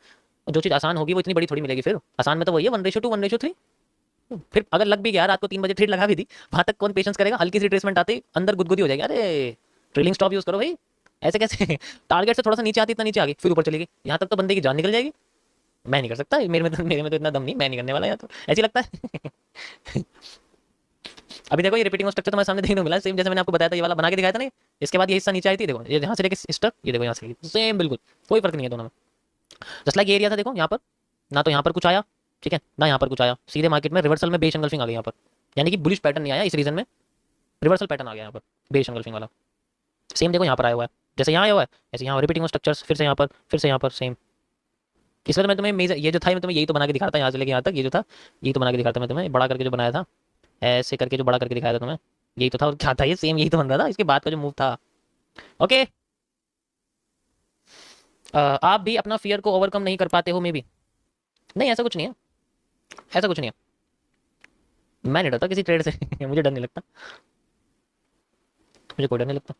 और जो चीज़ आसान होगी वो इतनी बड़ी थोड़ी मिलेगी फिर। आसान में तो वही है 1:2 1:3। फिर अगर लग भी गया रात को 3 बजे ट्रेड लगा भी दी, वहां तक कौन पेशेंस करेगा? हल्की सी रिट्रेसमेंट आती अंदर गुदगुदी हो जाएगी, अरे ट्रेलिंग स्टॉप यूज करो भाई। ऐसे कैसे टारगेट से थोड़ा सा नीचे आती, इतना नीचे आ गई, फिर ऊपर चली गई, यहाँ तक तो बंदे की जान निकल जाएगी। मैं नहीं कर सकता, मेरे में तो इतना दम नहीं, मैं नहीं करने वाला, यहाँ तो ऐसे लगता है। अभी देखो ये रिपीटिंग स्ट्रक्चर तुम्हारे सामने देखने को मिला, सेम जैसे मैंने आपको बताया था, ये वाला बना के दिखाया था ना। इसके बाद ये हिस्सा नीचे आई थी, देखो ये यहाँ से लेके स्टक, ये देखो यहाँ से सेम बिल्कुल कोई फर्क नहीं है दोनों में। जस्ट लाइक ये एरिया था, देखो यहाँ पर ना तो यहाँ पर कुछ आया, ठीक है, ना यहाँ पर कुछ आया, सीधे मार्केट में रिवर्सल में बेस एंगल्फिंग आ गई यहाँ पर। यानी कि बुलिश पैटर्न नहीं आया, इस रीजन में रिवर्सल पैटर्न आ गया यहाँ पर, बेस एंगल्फिंग वाला। सेम देखो यहाँ पर आया हुआ है, जैसे यहाँ आया हुआ है ऐसे यहाँ रिपीटिंग स्ट्रक्चर्स, फिर से यहाँ पर, फिर से यहाँ पर, सेम। इसलिए तो मैं तुम्हें ये जो था, मैं तुम्हें यही तो बना के दिखाता, यहाँ से लेके यहाँ तक ये जो था, यही तो बना के दिखाता मैं तुम्हें, बड़ा करके जो बनाया था, ऐसे करके जो बड़ा करके दिखाया था तुम्हें, यही तो था। और क्या था ये? सेम यही तो बन रहा था, इसके बाद का जो मूव था। ओके, आप भी अपना फियर को ओवरकम नहीं कर पाते हो मे बी? नहीं, ऐसा कुछ नहीं है, ऐसा कुछ नहीं है। मैं नहीं डरता किसी ट्रेड से। मुझे डर नहीं लगता, मुझे कोई डर नहीं लगता।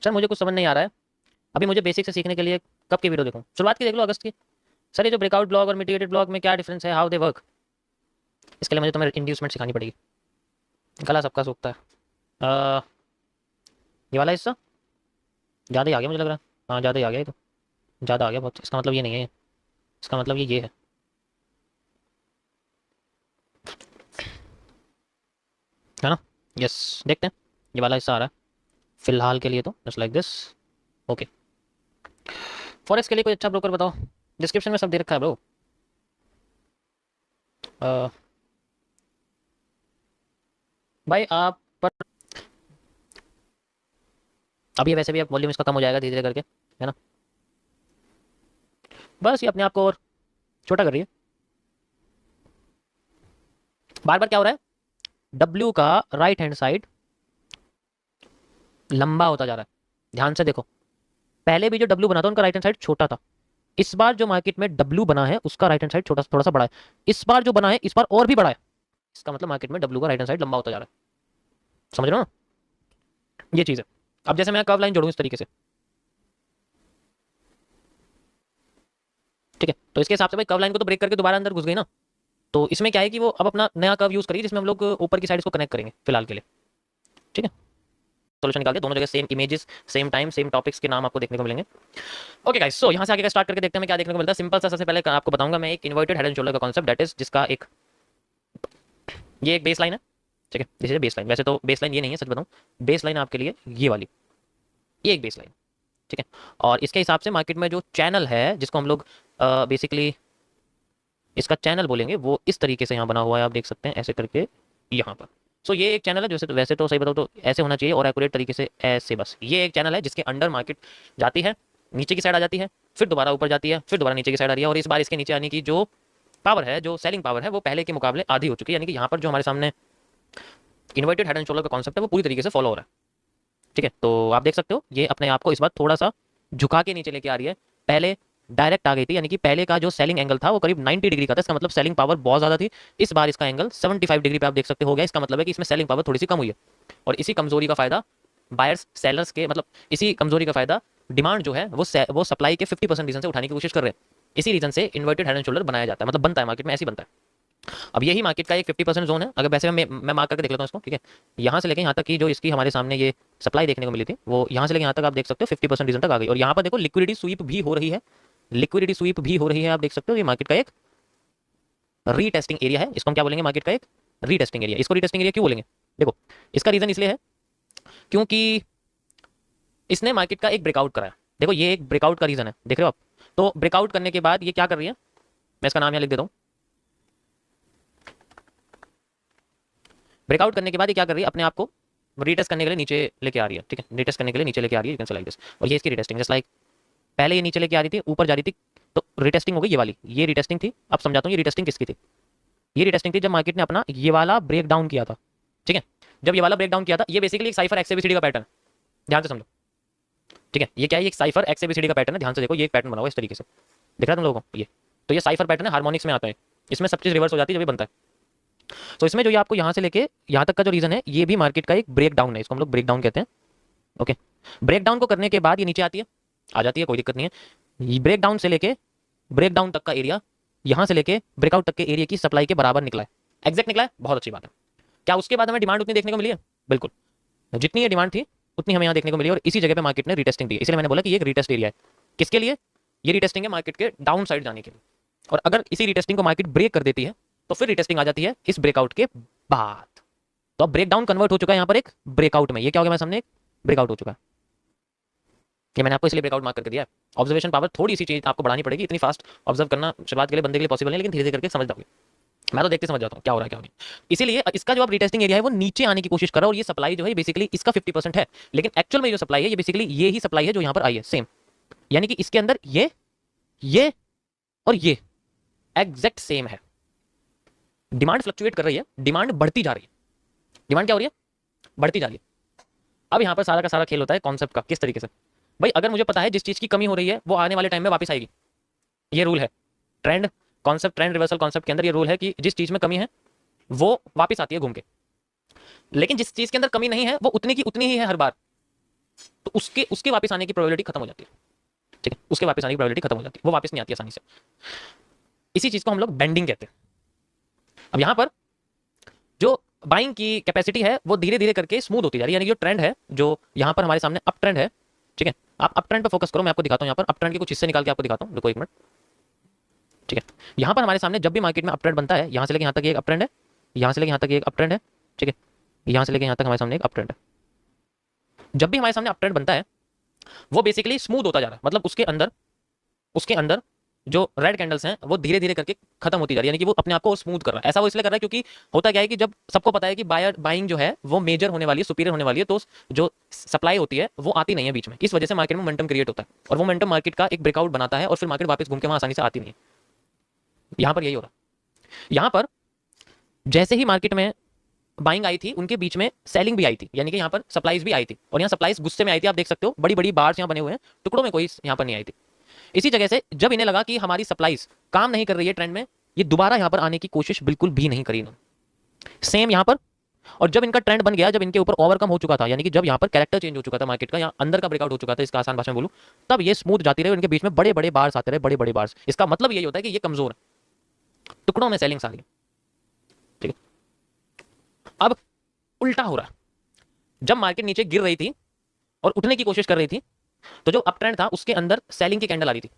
सर मुझे कुछ समझ नहीं आ रहा है अभी, मुझे बेसिक से सीखने के लिए कब की वीडियो देखूं? शुरुआत की देख लो, अगस्त की। सर ये जो ब्रेकआउट ब्लॉग और मिटिगेटेड ब्लॉग में क्या डिफरेंस है, हाउ दे वर्क? इसके लिए मुझे तुम्हें इंड्यूसमेंट सिखानी पड़ेगी। गला सबका सूखता है। ये वाला हिस्सा ज़्यादा ही आ गया मुझे लग रहा है। हाँ ज़्यादा ही आ गया, ये तो ज़्यादा आ गया बहुत। इसका मतलब ये नहीं है, इसका मतलब ये है। है ना? यस, देखते हैं। ये वाला हिस्सा आ रहा है फिलहाल के लिए तो, just like this. Okay, forex के लिए कोई अच्छा ब्रोकर बताओ, डिस्क्रिप्शन में सब दे रखा है ब्रो। भाई आप पर अभी वैसे भी अब वॉल्यूम इसका कम हो जाएगा धीरे धीरे करके, है ना? बस ये अपने आप को और छोटा कर रही है। बार बार क्या हो रहा है, डब्ल्यू का राइट हैंड साइड लंबा होता जा रहा है। ध्यान से देखो, पहले भी जो डब्ल्यू बना था उनका राइट हैंड साइड छोटा था। इस बार जो मार्केट में डब्ल्यू बना है उसका राइट हैंड साइड छोटा, थोड़ा सा बड़ा है। इस बार जो बना है इस बार और भी बड़ा है। इसका मतलब मार्केट में डब्ल्यू का राइट हैंड साइड लंबा होता जा रहा है। समझ रहे हो ना? ये चीज़ है। अब जैसे मैं कर्व लाइन जोड़ूं इस तरीके से, ठीक है, तो इसके हिसाब से भाई कर्व लाइन को तो ब्रेक करके दोबारा अंदर घुस गई ना। तो इसमें क्या है कि वो अब अपना नया कर्व यूज करिए, जिसमें हम लोग ऊपर की साइड इसको कनेक्ट करेंगे फिलहाल के लिए, ठीक है। सोल्यूशन निकाल के दोनों जगह same images, same time, same topics के नाम आपको देखने को मिलेंगे। ओके गाइस, सो यहाँ से आगे का स्टार्ट करके देखते हैं मैं क्या देखने को मिलता है। सिंपल सा सबसे पहले आपको बताऊंगा मैं एक इन्वर्टेड हेड एंड शोल्डर का कॉन्सेप्ट, दैट इज जिसका एक ये एक बेस लाइन है, ठीक है, दिस इज बेस लाइन। वैसे तो बेस लाइन ये नहीं है, सच बताऊं, बेस लाइन आपके लिए ये वाली, ये एक बेस लाइन, ठीक है। और इसके हिसाब से मार्केट में जो चैनल है, जिसको हम लोग बेसिकली इसका चैनल बोलेंगे, वो इस तरीके से यहाँ बना हुआ है, आप देख सकते हैं ऐसे करके यहाँ पर। सो ये एक चैनल है, जैसे वैसे तो सही बताओ तो ऐसे होना चाहिए और एक्यूरेट तरीके से ऐसे, बस ये एक चैनल है जिसके अंडर मार्केट जाती है, नीचे की साइड आ जाती है, फिर दोबारा ऊपर जाती है, फिर दोबारा नीचे की साइड आ रही है। और इस बार इसके नीचे आने की जो पावर है, जो सेलिंग पावर है, वो पहले के मुकाबले आधी हो चुकी है। यानी कि यहाँ पर जो हमारे सामने इन्वर्टेड हेड एंड शोल्डर का कॉन्सेप्ट है वो पूरी तरीके से फॉलो हो रहा है, ठीक है। तो आप देख सकते हो ये अपने आप को इस बार थोड़ा सा झुका के नीचे लेके आ रही है। पहले डायरेक्ट आ गई थी, यानी कि पहले का जो सेलिंग एंगल था वो करीब 90 डिग्री का था, इसका मतलब सेलिंग पावर बहुत ज़्यादा थी। इस बार इसका एंगल 75 डिग्री पे आप देख सकते हो गया, इसका मतलब है कि इसमें सेलिंग पावर थोड़ी सी कम हुई है। और इसी कमजोरी का फायदा बायर्स सेलर्स के, मतलब इसी कमजोरी का फायदा डिमांड जो है वो सप्लाई के 50% रीजन से उठाने की कोशिश कर रहे हैं। इसी रीजन से इन्वर्टेड हेड एंड शोल्डर बनाया जाता है, मतलब बनता है मार्केट में, ऐसे ही बनता है। अब यही मार्केट का एक 50% जोन है। अगर वैसे मैं मार्क करके देख लेता हूँ इसको, ठीक है, यहाँ से लेके यहाँ तक की जो इसकी हमारे सामने ये सप्लाई देखने को मिली थी, वो यहाँ से लेके यहाँ तक आप देख सकते हो 50% रीजन तक आ गई। और यहाँ पर देखो लिक्विडिटी स्वीप भी हो रही है, लिक्विडिटी स्वीप भी हो रही है, आप देख सकते हो। ये मार्केट का एक रीटेस्टिंग एरिया है, इसको हम क्या बोलेंगे, मार्केट का एक रीटेस्टिंग एरिया। इसको रीटेस्टिंग एरिया क्यों बोलेंगे, देखो इसका रीजन इसलिए है क्योंकि इसने मार्केट का एक ब्रेकआउट कराया। देखो ये एक ब्रेकआउट का रीजन है, देख रहे हो आप। तो ब्रेकआउट करने के बाद ये क्या कर रही है, मैं इसका नाम यहाँ लिख देता हूँ। ब्रेकआउट करने के बाद ये क्या कर रही है, अपने आप को रीटेस्ट करने के लिए नीचे लेके आ रही है, ठीक है, रीटेस्ट करने के लिए नीचे लेके आ रही है, you can say like this. और ये इसकी रीटेस्टिंग, जस्ट लाइक पहले ये नीचे लेके आ रही थी, ऊपर जा रही थी, तो रीटेस्टिंग हो गई ये वाली, ये रीटेस्टिंग थी। अब समझाता हूँ ये रीटेस्टिंग किसकी थी। ये रीटेस्टिंग थी जब मार्केट ने अपना ये वाला ब्रेक डाउन किया था, ठीक है। जब ये वाला ब्रेक डाउन किया था, ये बेसिकली एक साइफर एक्सएबीसीडी का पैटर्न है, ध्यान से समझो, ठीक है। ये क्या है, एक साइफर एक्सएबीसीडी का पैटर्न है, ध्यान से देखो, ये एक पैटर्न बना हुआ इस तरीके से, दिख रहा है तुम लोगों को। ये तो ये साइफर पैटर्न है, हार्मोनिक्स में आता है, इसमें सब चीज रिवर्स हो जाती है जब ये बनता है। तो इसमें जो ये आपको यहाँ से लेके यहाँ तक का जो रीजन है, ये भी मार्केट का एक ब्रेक डाउन है, इसको हम लोग ब्रेक डाउन कहते हैं, ओके। ब्रेक डाउन को करने के बाद ये नीचे आती है, आ जाती है, कोई दिक्कत नहीं है। ब्रेक डाउन से लेके ब्रेक डाउन तक का एरिया, यहाँ से लेके ब्रेकआउट तक के एरिया की सप्लाई के बराबर निकला है, एग्जैक्ट निकला है, बहुत अच्छी बात है। क्या उसके बाद हमें डिमांड उतनी देखने को मिली है, बिल्कुल, जितनी ये डिमांड थी उतनी हमें यहाँ देखने को मिली। और इसी जगह पे मार्केट ने रीटेस्टिंग दी, इसलिए मैंने बोला कि ये एक रीटेस्ट एरिया है। किसके लिए ये रीटेस्टिंग है, मार्केट के डाउन साइड जाने के लिए। और अगर इसी रीटेस्टिंग को मार्केट ब्रेक कर देती है तो फिर रीटेस्टिंग आ जाती है इस ब्रेकआउट के बाद। तो अब ब्रेकडाउन कन्वर्ट हो चुका है यहाँ पर एक ब्रेकआउट में, ये क्या हो गया, मेरे सामने एक ब्रेकआउट हो चुका है। ये मैंने आपको इसलिए ब्रेकआउट मार्क करके दिया है। ऑब्जर्वेशन पावर थोड़ी सी चीज आपको बढ़ानी पड़ेगी, इतनी फास्ट ऑब्जर्व करना शुरुआत के लिए बंदे के लिए पॉसिबल नहीं, लेकिन धीरे धीरे करके समझ जाओगे। मैं तो देखते समझ जाता हूँ क्या हो रहा है क्या हो नहीं। इसीलिए इसका जो अब रीटेस्टिंग एरिया है वो नीचे आने की कोशिश कर रहा है, और ये सप्लाई जो है बेसिकली इसका 50% है, लेकिन एक्चुअल में जो सप्लाई है ये बेसिकली ये ही सप्लाई है जो यहाँ पर आई है, सेम। यानी कि इसके अंदर ये और ये एग्जैक्ट सेम है। डिमांड फ्लक्चुएट कर रही है, डिमांड बढ़ती जा रही है, डिमांड क्या हो रही है, बढ़ती जा रही है। अब यहाँ पर सारा का सारा खेल होता है कॉन्सेप्ट का, किस तरीके से भाई, अगर मुझे पता है जिस चीज की कमी हो रही है वो आने वाले टाइम में वापस आएगी, ये रूल है trend concept, trend reversal concept के अंदर ये रूल है कि जिस चीज में कमी है वो वापस आती है घूम के, लेकिन जिस चीज के अंदर कमी नहीं है वो उतनी की उतनी ही है हर बार, तो उसके वापस आने की प्रोबेबिलिटी खत्म हो जाती है, ठीक है, उसके वापस आने की प्रोबेबिलिटी खत्म हो जाती है, वो वापस नहीं आती आसानी से। इसी चीज को हम लोग बेंडिंग कहते हैं। अब यहाँ पर जो बाइंग की कैपेसिटी है वो धीरे धीरे करके स्मूथ होती जा रही है, यानी जो ट्रेंड है जो यहाँ पर हमारे सामने अप ट्रेंड है, ठीक है, आप अप ट्रेंड पे फोकस करो, मैं आपको दिखाता हूँ यहाँ पर अप ट्रेंड के कुछ हिस्से निकाल के आपको दिखाता हूँ, रुको एक मिनट, ठीक है। यहाँ पर हमारे सामने जब भी मार्केट में अप ट्रेंड बनता है, यहाँ से लेके यहाँ तक एक अप ट्रेंड है, यहाँ से लेके यहाँ तक एक अप ट्रेंड है, ठीक है, यहाँ से लेके यहाँ तक हमारे सामने एक अप ट्रेंड है। जब भी हमारे सामने अप ट्रेंड बनता है वो बेसिकली स्मूथ होता जा रहा है, मतलब उसके अंदर जो रेड कैंडल्स हैं वो धीरे धीरे करके खत्म होती जा रही है, यानी कि वो अपने आप को स्मूथ कर रहा है। ऐसा वो इसलिए कर रहा है क्योंकि होता क्या है कि जब सबको पता है कि बाइंग जो है वो मेजर होने वाली है, सुपीरियर होने वाली है, तो जो सप्लाई होती है वो आती नहीं है बीच में, इस वजह से मार्केट में मोमेंटम क्रिएट होता है, और वो मोमेंटम मार्केट का एक ब्रेकआउट बनाता है और फिर मार्केट वापस घूम के वहां आसानी से आती नहीं है। यहाँ पर यही हो रहा है। यहाँ पर जैसे ही मार्केट में बाइंग आई थी उनके बीच में सेलिंग भी आई थी, यानी कि यहाँ पर सप्लाईज भी आई थी, और यहाँ सप्लाईज गुस्से में आई थी, आप देख सकते हो बड़ी बड़ी बार्स यहाँ बने हुए हैं, टुकड़ों में कोई यहाँ पर नहीं आई थी। इसी जगह से जब इन्हें लगा कि हमारी सप्लाईज काम नहीं कर रही है ट्रेंड में, ये दोबारा यहाँ पर आने की कोशिश बिल्कुल भी नहीं करी इन्होंने, सेम यहाँ पर। और जब इनका ट्रेंड बन गया, जब इनके ऊपर ओवरकम हो चुका था, यानी कि जब यहाँ पर कैरेक्टर चेंज हो चुका था मार्केट का, यहाँ अंदर का ब्रेकआउट हो चुका था, इसका आसान भाषा में बोलूं, तब ये स्मूथ जाती रही, इनके बीच में बड़े बड़े बार्स आते रहे, बड़े बड़े बार्स। इसका मतलब यही होता है कि ये कमजोर है, टुकड़ों में सेलिंग आ रही है, ठीक है। अब उल्टा हो रहा है, जब मार्केट नीचे गिर रही थी और उठने की कोशिश कर रही थी, तो जो अप ट्रेंड था उसके अंदर सेलिंग की कैंडल आ रही थी,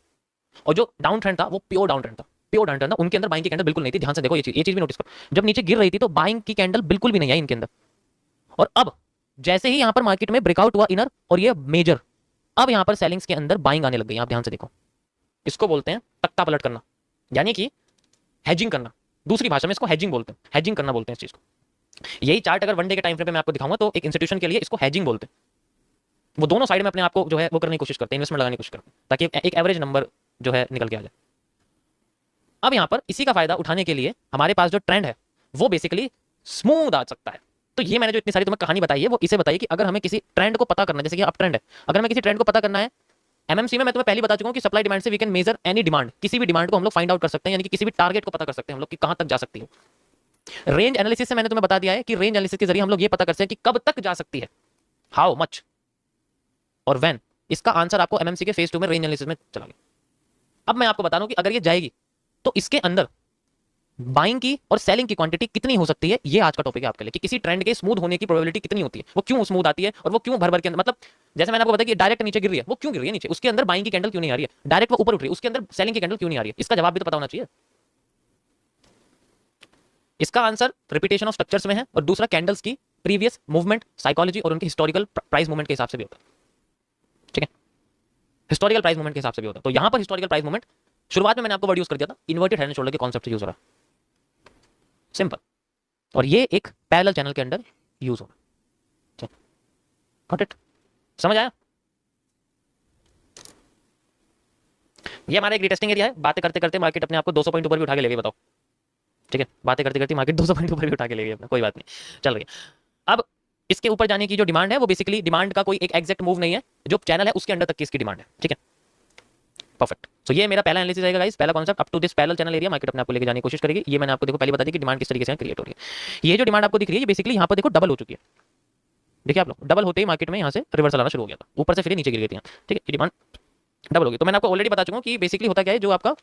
और जो डाउन ट्रेंड था वो प्योर डाउन ट्रेंड था, प्योर डाउन ट्रेंड था, उनके अंदर बाइंग की कैंडल बिल्कुल नहीं थी। ध्यान से देखो, ये चीज भी नोटिस करो, जब नीचे गिर रही थी तो बाइंग की कैंडल बिल्कुल भी नहीं आई इनके अंदर। और अब जैसे ही यहां पर मार्केट में ब्रेकआउट हुआ इनर और ये मेजर, अब यहां पर सेलिंग्स के अंदर बाइंग आने लग गई। आप ध्यान से देखो, इसको बोलते हैं तख्ता पलट करना, यानी कि हेजिंग करना, दूसरी भाषा में इसको हेजिंग बोलते हैं, हेजिंग करना बोलते हैं इस चीज को। यही चार्ट अगर वनडे के टाइम फ्रेम पे मैं आपको दिखाऊंगा तो एक इंस्टीट्यूशन के लिए इसको हेजिंग बोलते हैं। वो दोनों साइड में अपने आप को जो है वो करने की कोशिश करते हैं, इन्वेस्टमेंट लगाने की कोशिश करते हैं, ताकि एक एवरेज नंबर जो है निकल के आ जाए। अब यहां पर इसी का फायदा उठाने के लिए हमारे पास जो ट्रेंड है वो बेसिकली स्मूथ आ सकता है। तो ये मैंने जो इतनी सारी तुम्हें कहानी बताई है वो इसे बताइए कि अगर हमें किसी ट्रेंड को पता करना है, जैसे कि अप ट्रेंड है, अगर हमें किसी ट्रेंड को पता करना है एमएमसी में मैं तुम्हें पहले बता चुका हूं कि सप्लाई डिमांड से we can measure any demand, किसी भी डिमांड को हम लोग फाइंड आउट कर सकते हैं, यानी कि किसी भी टारगेट को पता कर सकते हैं हम लोग कि कहां तक जा सकती है। रेंज एनालिसिस से मैंने तुम्हें बता दिया है कि रेंज एनालिसिस के जरिए हम लोग ये पता कर सकते हैं कि कब तक जा सकती है, हाउ मच और व्हेन। इसका आंसर आपको एमएमसी के फेज 2 में रेंज एनालिसिस में चला गया। अब मैं आपको बता रहा हूं कि अगर ये जाएगी तो इसके अंदर बाइंग की और सेलिंग की क्वांटिटी कितनी हो सकती है, ये आज का टॉपिक है आपके लिए कि किसी ट्रेंड के स्मूथ होने की प्रोबेबिलिटी कितनी होती है, वो क्यों स्मूथ आती है और वो क्यों भर भर के अंदर, मतलब जैसे मैंने आपको बताया कि डायरेक्ट नीचे गिर रही है, वो क्यों गिर रही है नीचे, उसके अंदर बाइंग की कैंडल क्यों नहीं आ रही है, डायरेक्ट वो ऊपर उठ रही है, उसके अंदर सेलिंग की कैंडल क्यों नहीं आ रही है, इसका जवाब भी तो पता होना चाहिए। इसका आंसर रिपीटेशन ऑफ स्ट्रक्चर्स में है और दूसरा कैंडल्स की प्रीवियस मूवमेंट, साइकोलॉजी और उनकी हिस्टोरिकल प्राइस मूवमेंट के हिसाब से भी होता है। ठीक है, हिस्टोरिकल प्राइस मूवमेंट के हिसाब से भी होता है। तो यहां पर हिस्टोरिकल प्राइस मूवमेंट शुरुआत में मैंने आपको वर्ड यूज कर दिया था, इन्वर्टेड हेड एंड शोल्डर के कॉन्सेप्ट से यूज हो रहा है, सिंपल। और ये एक पैरेलल चैनल के अंदर यूज हो रहा है। गॉट इट, समझ आया? ये हमारा एक रिटेस्टिंग एरिया है। बातें करते करते मार्केट अपने आप को 200 पॉइंट ऊपर भी उठा के ले गई, बताओ। ठीक है, बातें करते करते मार्केट 200 पॉइंट ऊपर भी उठा के ले गई अपना, कोई बात नहीं, चल रही है। अब इसके ऊपर जाने की जो डिमांड है वो बेसिकली डिमांड का कोई एक एग्जैक्ट मूव नहीं है, जो चैनल है उसके अंदर तक की इसकी डिमांड है। ठीक है, परफेक्ट। सो ये मेरा पहला एनालिसिस रहेगा गाइस, पहला concept. Up to this parallel channel area market अपने आपको लेके जाने की कोशिश करेगी। ये मैंने आपको देखो पहले बता दी कि डिमांड किस तरीके से क्रिएट हो रही है। ये जो डिमांड आपको दिख रही है ये बेसिकली यहाँ पर देखो डबल हो चुकी है। देखिए आप लोग, डबल होते ही मार्केट में यहाँ से रिवर्सल आना शुरू हो गया था, ऊपर से फिर नीचे गिर गई थी। ठीक है, डिमांड डबल होगी। तो मैंने आपको ऑलरेडी बता चुका हूँ कि बेसिकली होता क्या है, जो आपका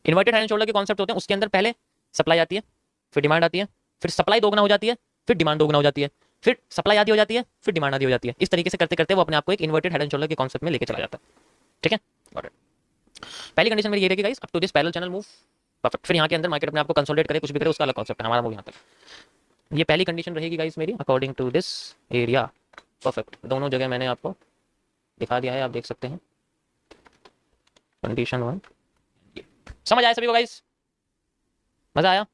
इन्वर्टेड हेड एंड शोल्डर के कॉन्सेप्ट होते हैं उसके अंदर पहले सप्लाई आती है, फिर डिमांड आती है, फिर सप्लाई दोगुना हो जाती है, फिर डिमांड दोगुना हो जाती है, फिर सप्लाई आधी हो जाती है, फिर डिमांड आधी हो जाती है। इस तरीके से करते करते वो अपने आप को एक इन्वर्टेड हेड एंड शोल्डर के कॉन्सेप्ट में लेके चला जाता है। ठीक है, पहली कंडीशन मेरी ये रहेगी guys, up to this parallel channel move, perfect. फिर यहाँ के अंदर मार्केट अपने आपको कंसोलिडेट करे, कुछ भी करे, उसका अलग कॉन्सेप्ट है, हमारा मूव यहाँ तक। ये पहली कंडीशन रहेगी गाइस मेरी according to this area, perfect. दोनों जगह मैंने आपको दिखा दिया है, आप देख सकते हैं। कंडीशन 1 समझ आया सभी को गाइस? मजा आया?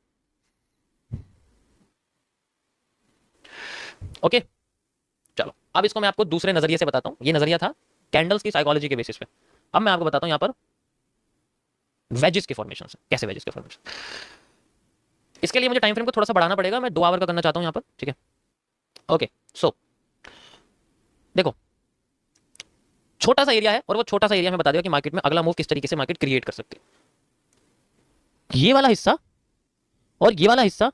ओके, चलो अब इसको मैं आपको दूसरे नजरिए से बताता हूं। ये नजरिया था कैंडल्स की साइकोलॉजी के बेसिस पे। अब मैं आपको बताता हूं यहां पर वेजेस के फॉर्मेशन से, कैसे वेजेस के फॉर्मेशन। इसके लिए मुझे टाइम फ्रेम को थोड़ा सा बढ़ाना पड़ेगा, मैं 2 आवर का करना चाहता हूं यहां पर। ठीक है, ओके। सो देखो, छोटा सा एरिया है और वो छोटा सा एरिया में बता देगा कि मार्केट में अगला मूव किस तरीके से मार्केट क्रिएट कर सकती है। ये वाला हिस्सा और ये वाला हिस्सा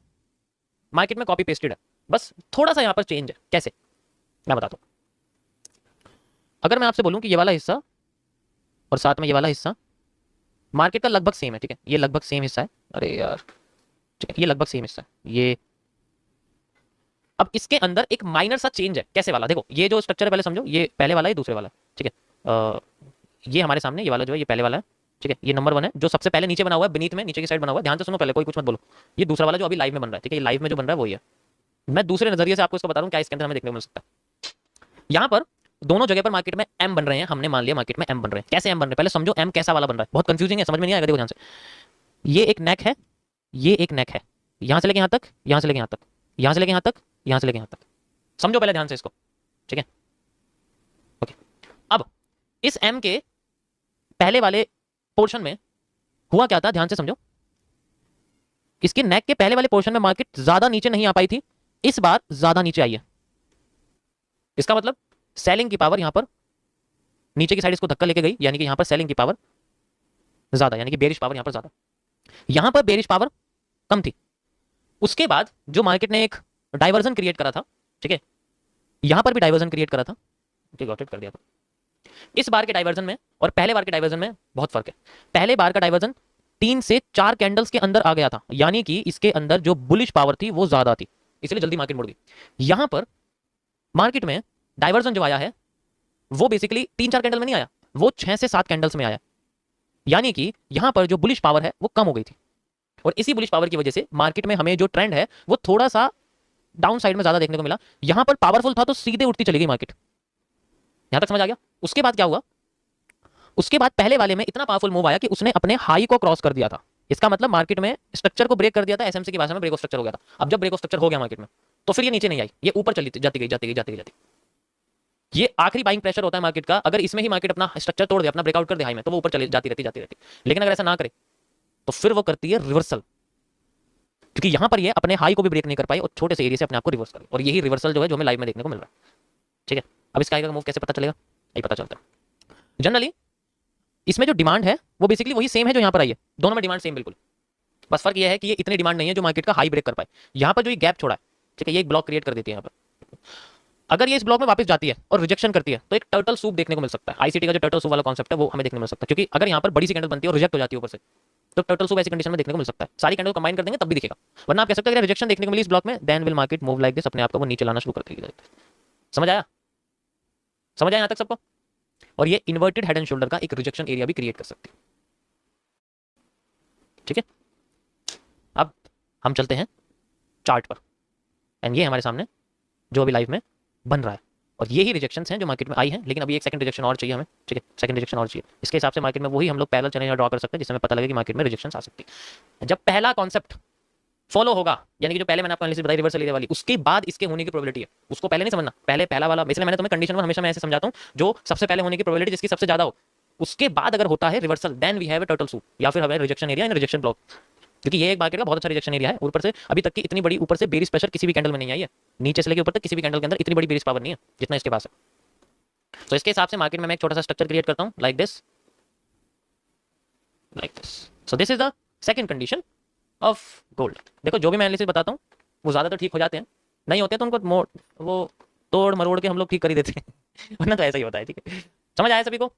मार्केट में कॉपी पेस्टेड है, बस थोड़ा सा यहां पर चेंज है। कैसे, मैं बताता हूं। अगर मैं आपसे बोलूं कि ये वाला हिस्सा और साथ में ये वाला हिस्सा मार्केट का लगभग सेम है, ठीक है, ये लगभग सेम हिस्सा है, अरे यार, ठीक है, ये लगभग सेम हिस्सा है ये। अब इसके अंदर एक माइनर सा चेंज है। कैसे वाला? देखो, ये जो स्ट्रक्चर है पहले समझो, ये पहले वाला है, दूसरे वाला है। ठीक है, ये हमारे सामने ये वाला जो है ये पहले वाला है। ठीक है, ये नंबर 1 है जो सबसे पहले नीचे बना हुआ है, बीनीथ में नीचे की साइड बना हुआ है। ध्यान से सुनो पहले, कोई कुछ मत बोलो। ये दूसरा वाला जो अभी लाइव में बन रहा है, ठीक है, ये लाइव में जो बन रहा है वही है। मैं दूसरे नजरिए से आपको इसको बता रहा हूं क्या इसके अंदर हमें देखने को मिल सकता है। यहां पर दोनों जगह पर मार्केट में एम बन रहे हैं, हमने मान लिया मार्केट में एम बन रहे हैं। कैसे एम बन रहे हैं पहले समझो, एम कैसा वाला बन रहा है, बहुत कंफ्यूजिंग है, समझ में नहीं आएगा। देखो ध्यान से, ये एक नेक है, ये एक नेक है, यहां से लेके यहां तक, यहां से लेके यहां तक, यहां से लेके यहां तक, यहां से लेके यहां तक। समझो पहले ध्यान से इसको, ठीक है, ओके। अब इस एम के पहले वाले पोर्शन में हुआ क्या था, ध्यान से समझो। इसके नेक के पहले वाले पोर्शन में मार्केट ज्यादा नीचे नहीं आ पाई थी, इस बार ज्यादा नीचे आई है। इसका मतलब सेलिंग की पावर यहां पर नीचे की साइड इसको धक्का लेके गई, यानी कि यहां पर सेलिंग की पावर ज्यादा, यानी कि बेरिश पावर यहां पर ज्यादा, यहां पर बेरिश पावर कम थी। उसके बाद जो मार्केट ने एक डाइवर्जन क्रिएट करा था, ठीक है, यहां पर भी डाइवर्जन क्रिएट करा था, गॉट इट कर दिया था। इस बार के डाइवर्जन में और पहले बार के डाइवर्जन में बहुत फर्क है। पहले बार का डाइवर्जन 3 से 4 कैंडल्स के अंदर आ गया था, यानी कि इसके अंदर जो बुलिश पावर थी वो ज्यादा थी, इसलिए जल्दी मार्केट मुड़ गई। यहां पर मार्केट में डाइवर्जन जो आया है वो बेसिकली 3-4 कैंडल में नहीं आया, वो 6 से 7 कैंडल्स में आया, यानी कि यहां पर जो बुलिश पावर है वो कम हो गई थी। और इसी बुलिश पावर की वजह से मार्केट में हमें जो ट्रेंड है वो थोड़ा सा डाउन साइड में ज्यादा देखने को मिला। यहां पर पावरफुल था तो सीधे उठती चली गई मार्केट। यहां तक समझ आ गया? उसके बाद क्या हुआ, उसके बाद पहले वाले में इतना पावरफुल मूव आया कि उसने अपने हाई को क्रॉस कर दिया था। इसका मतलब मार्केट में स्ट्रक्चर को ब्रेक कर दिया था, एसएमसी की भाषा में ब्रेक ऑफ स्ट्रक्चर हो गया था। अब जब ब्रेक ऑफ स्ट्रक्चर हो गया मार्केट में तो फिर ये नीचे नहीं आई, ये ऊपर चली जाती गई जाती गई जाती गई जाती। ये आखिरी बाइंग प्रेशर होता है मार्केट का। अगर इसमें ही मार्केट अपना स्ट्रक्चर तोड़ दे, अपना ब्रेकआउट कर दे हाई में, तो वो ऊपर चली जाती रहती। लेकिन अगर ऐसा ना करे तो फिर वो करती है रिवर्सल, क्योंकि यहां पर ये अपने हाई को भी ब्रेक नहीं कर पाई और छोटे से एरिया से अपने आप को रिवर्स कर, और यही रिवर्सल जो है जो हमें लाइव में देखने को मिल रहा है। ठीक है, अब इसका आगे का मूव कैसे पता चलेगा, यही पता चलता है। जनरली इसमें जो डिमांड है वो बेसिकली वही सेम है जो यहाँ पर आई है, दोनों में डिमांड सेम बिल्कुल, बस फर्क ये है कि ये इतनी डिमांड नहीं है जो मार्केट का हाई ब्रेक कर पाए। यहाँ पर जो ये गैप छोड़ा है, ठीक है, ये एक ब्लॉक क्रिएट कर देती है यहाँ पर। अगर ये इस ब्लॉक में वापस जाती है और रिजेक्शन करती है तो एक टर्टल सूप देखने को मिल सकता है। आईसीटी का जो टर्टल सूप वाला कॉन्सेप्ट है वो हमें देखने को मिल सकता है, क्योंकि अगर यहाँ पर बड़ी सी कैंडल बनती है और रिजेक्ट हो जाती है ऊपर से, तो टर्टल सूप ऐसी कंडीशन में देखने को मिल सकता है। सारी कैंडल कंबाइन कर देंगे तब भी दिखेगा, वरना आप कह सकते हैं अगर रिजेक्शन देखने को मिली इस ब्लॉक में, then will market move like this, अपने आप को वो नीचे लाना शुरू कर देगी। समझ आया? समझ आया यहाँ तक सबको? और ये इन्वर्टेड हेड एंड शोल्डर का एक रिजेक्शन एरिया भी क्रिएट कर सकती है। ठीक है, अब हम चलते हैं चार्ट पर, एंड ये हमारे सामने जो अभी लाइव में बन रहा है, और ये ही रिजेक्शंस हैं जो मार्केट में आई हैं, लेकिन अभी एक सेकंड रिजेक्शन और चाहिए हमें। ठीक है, सेकंड रिजेक्शन और चाहिए, इसके हिसाब से मार्केट में वही हम लोग पैरेलल चैनल ड्रॉ कर सकते हैं जिससे हमें पता लगे कि मार्केट में रिजेक्शंस आ सकती है। जब पहला कॉन्सेप्ट फॉलो होगा, यानी कि जो पहले मैंने आपको एनालिसिस बताई रिवर्सल एरिया वाली, उसके बाद इसके होने की प्रोबेबिलिटी है, उसको पहले नहीं समझना, पहले पहला वाला। इसलिए मैंने तुम्हें कंडीशन में हमेशा मैं ऐसे समझाता हूं, जो सबसे पहले होने की प्रोबेबिलिटी जिसकी सबसे ज्यादा हो, उसके बाद अगर होता है reversal, then we have a turtle soup, या फिर हमें rejection area and rejection block, क्योंकि ये एक मार्केट का बहुत अच्छा रिजेक्शन एरिया है। ऊपर से अभी तक की इतनी बड़ी ऊपर से बेरिश प्रेशर किसी भी कैंडल में नहीं आई है, नीचे से लेकर ऊपर तक किसी भी कैंडल के अंदर इतनी बड़ी बेरिश पावर नहीं है जितना इसके पास है। तो इसके हिसाब से मार्केट में मैं एक छोटा सा स्ट्रक्चर क्रिएट करता हूं, like this, like this. So this is the second condition of gold. देखो जो भी मैं एनालिसिस बताता हूँ वो ज़्यादातर ठीक हो जाते हैं, नहीं होते तो उनको वो तोड़ मरोड़ के हम लोग ठीक कर ही देते हैं वरना तो ऐसा ही होता है। ठीक है, समझ आया सभी को?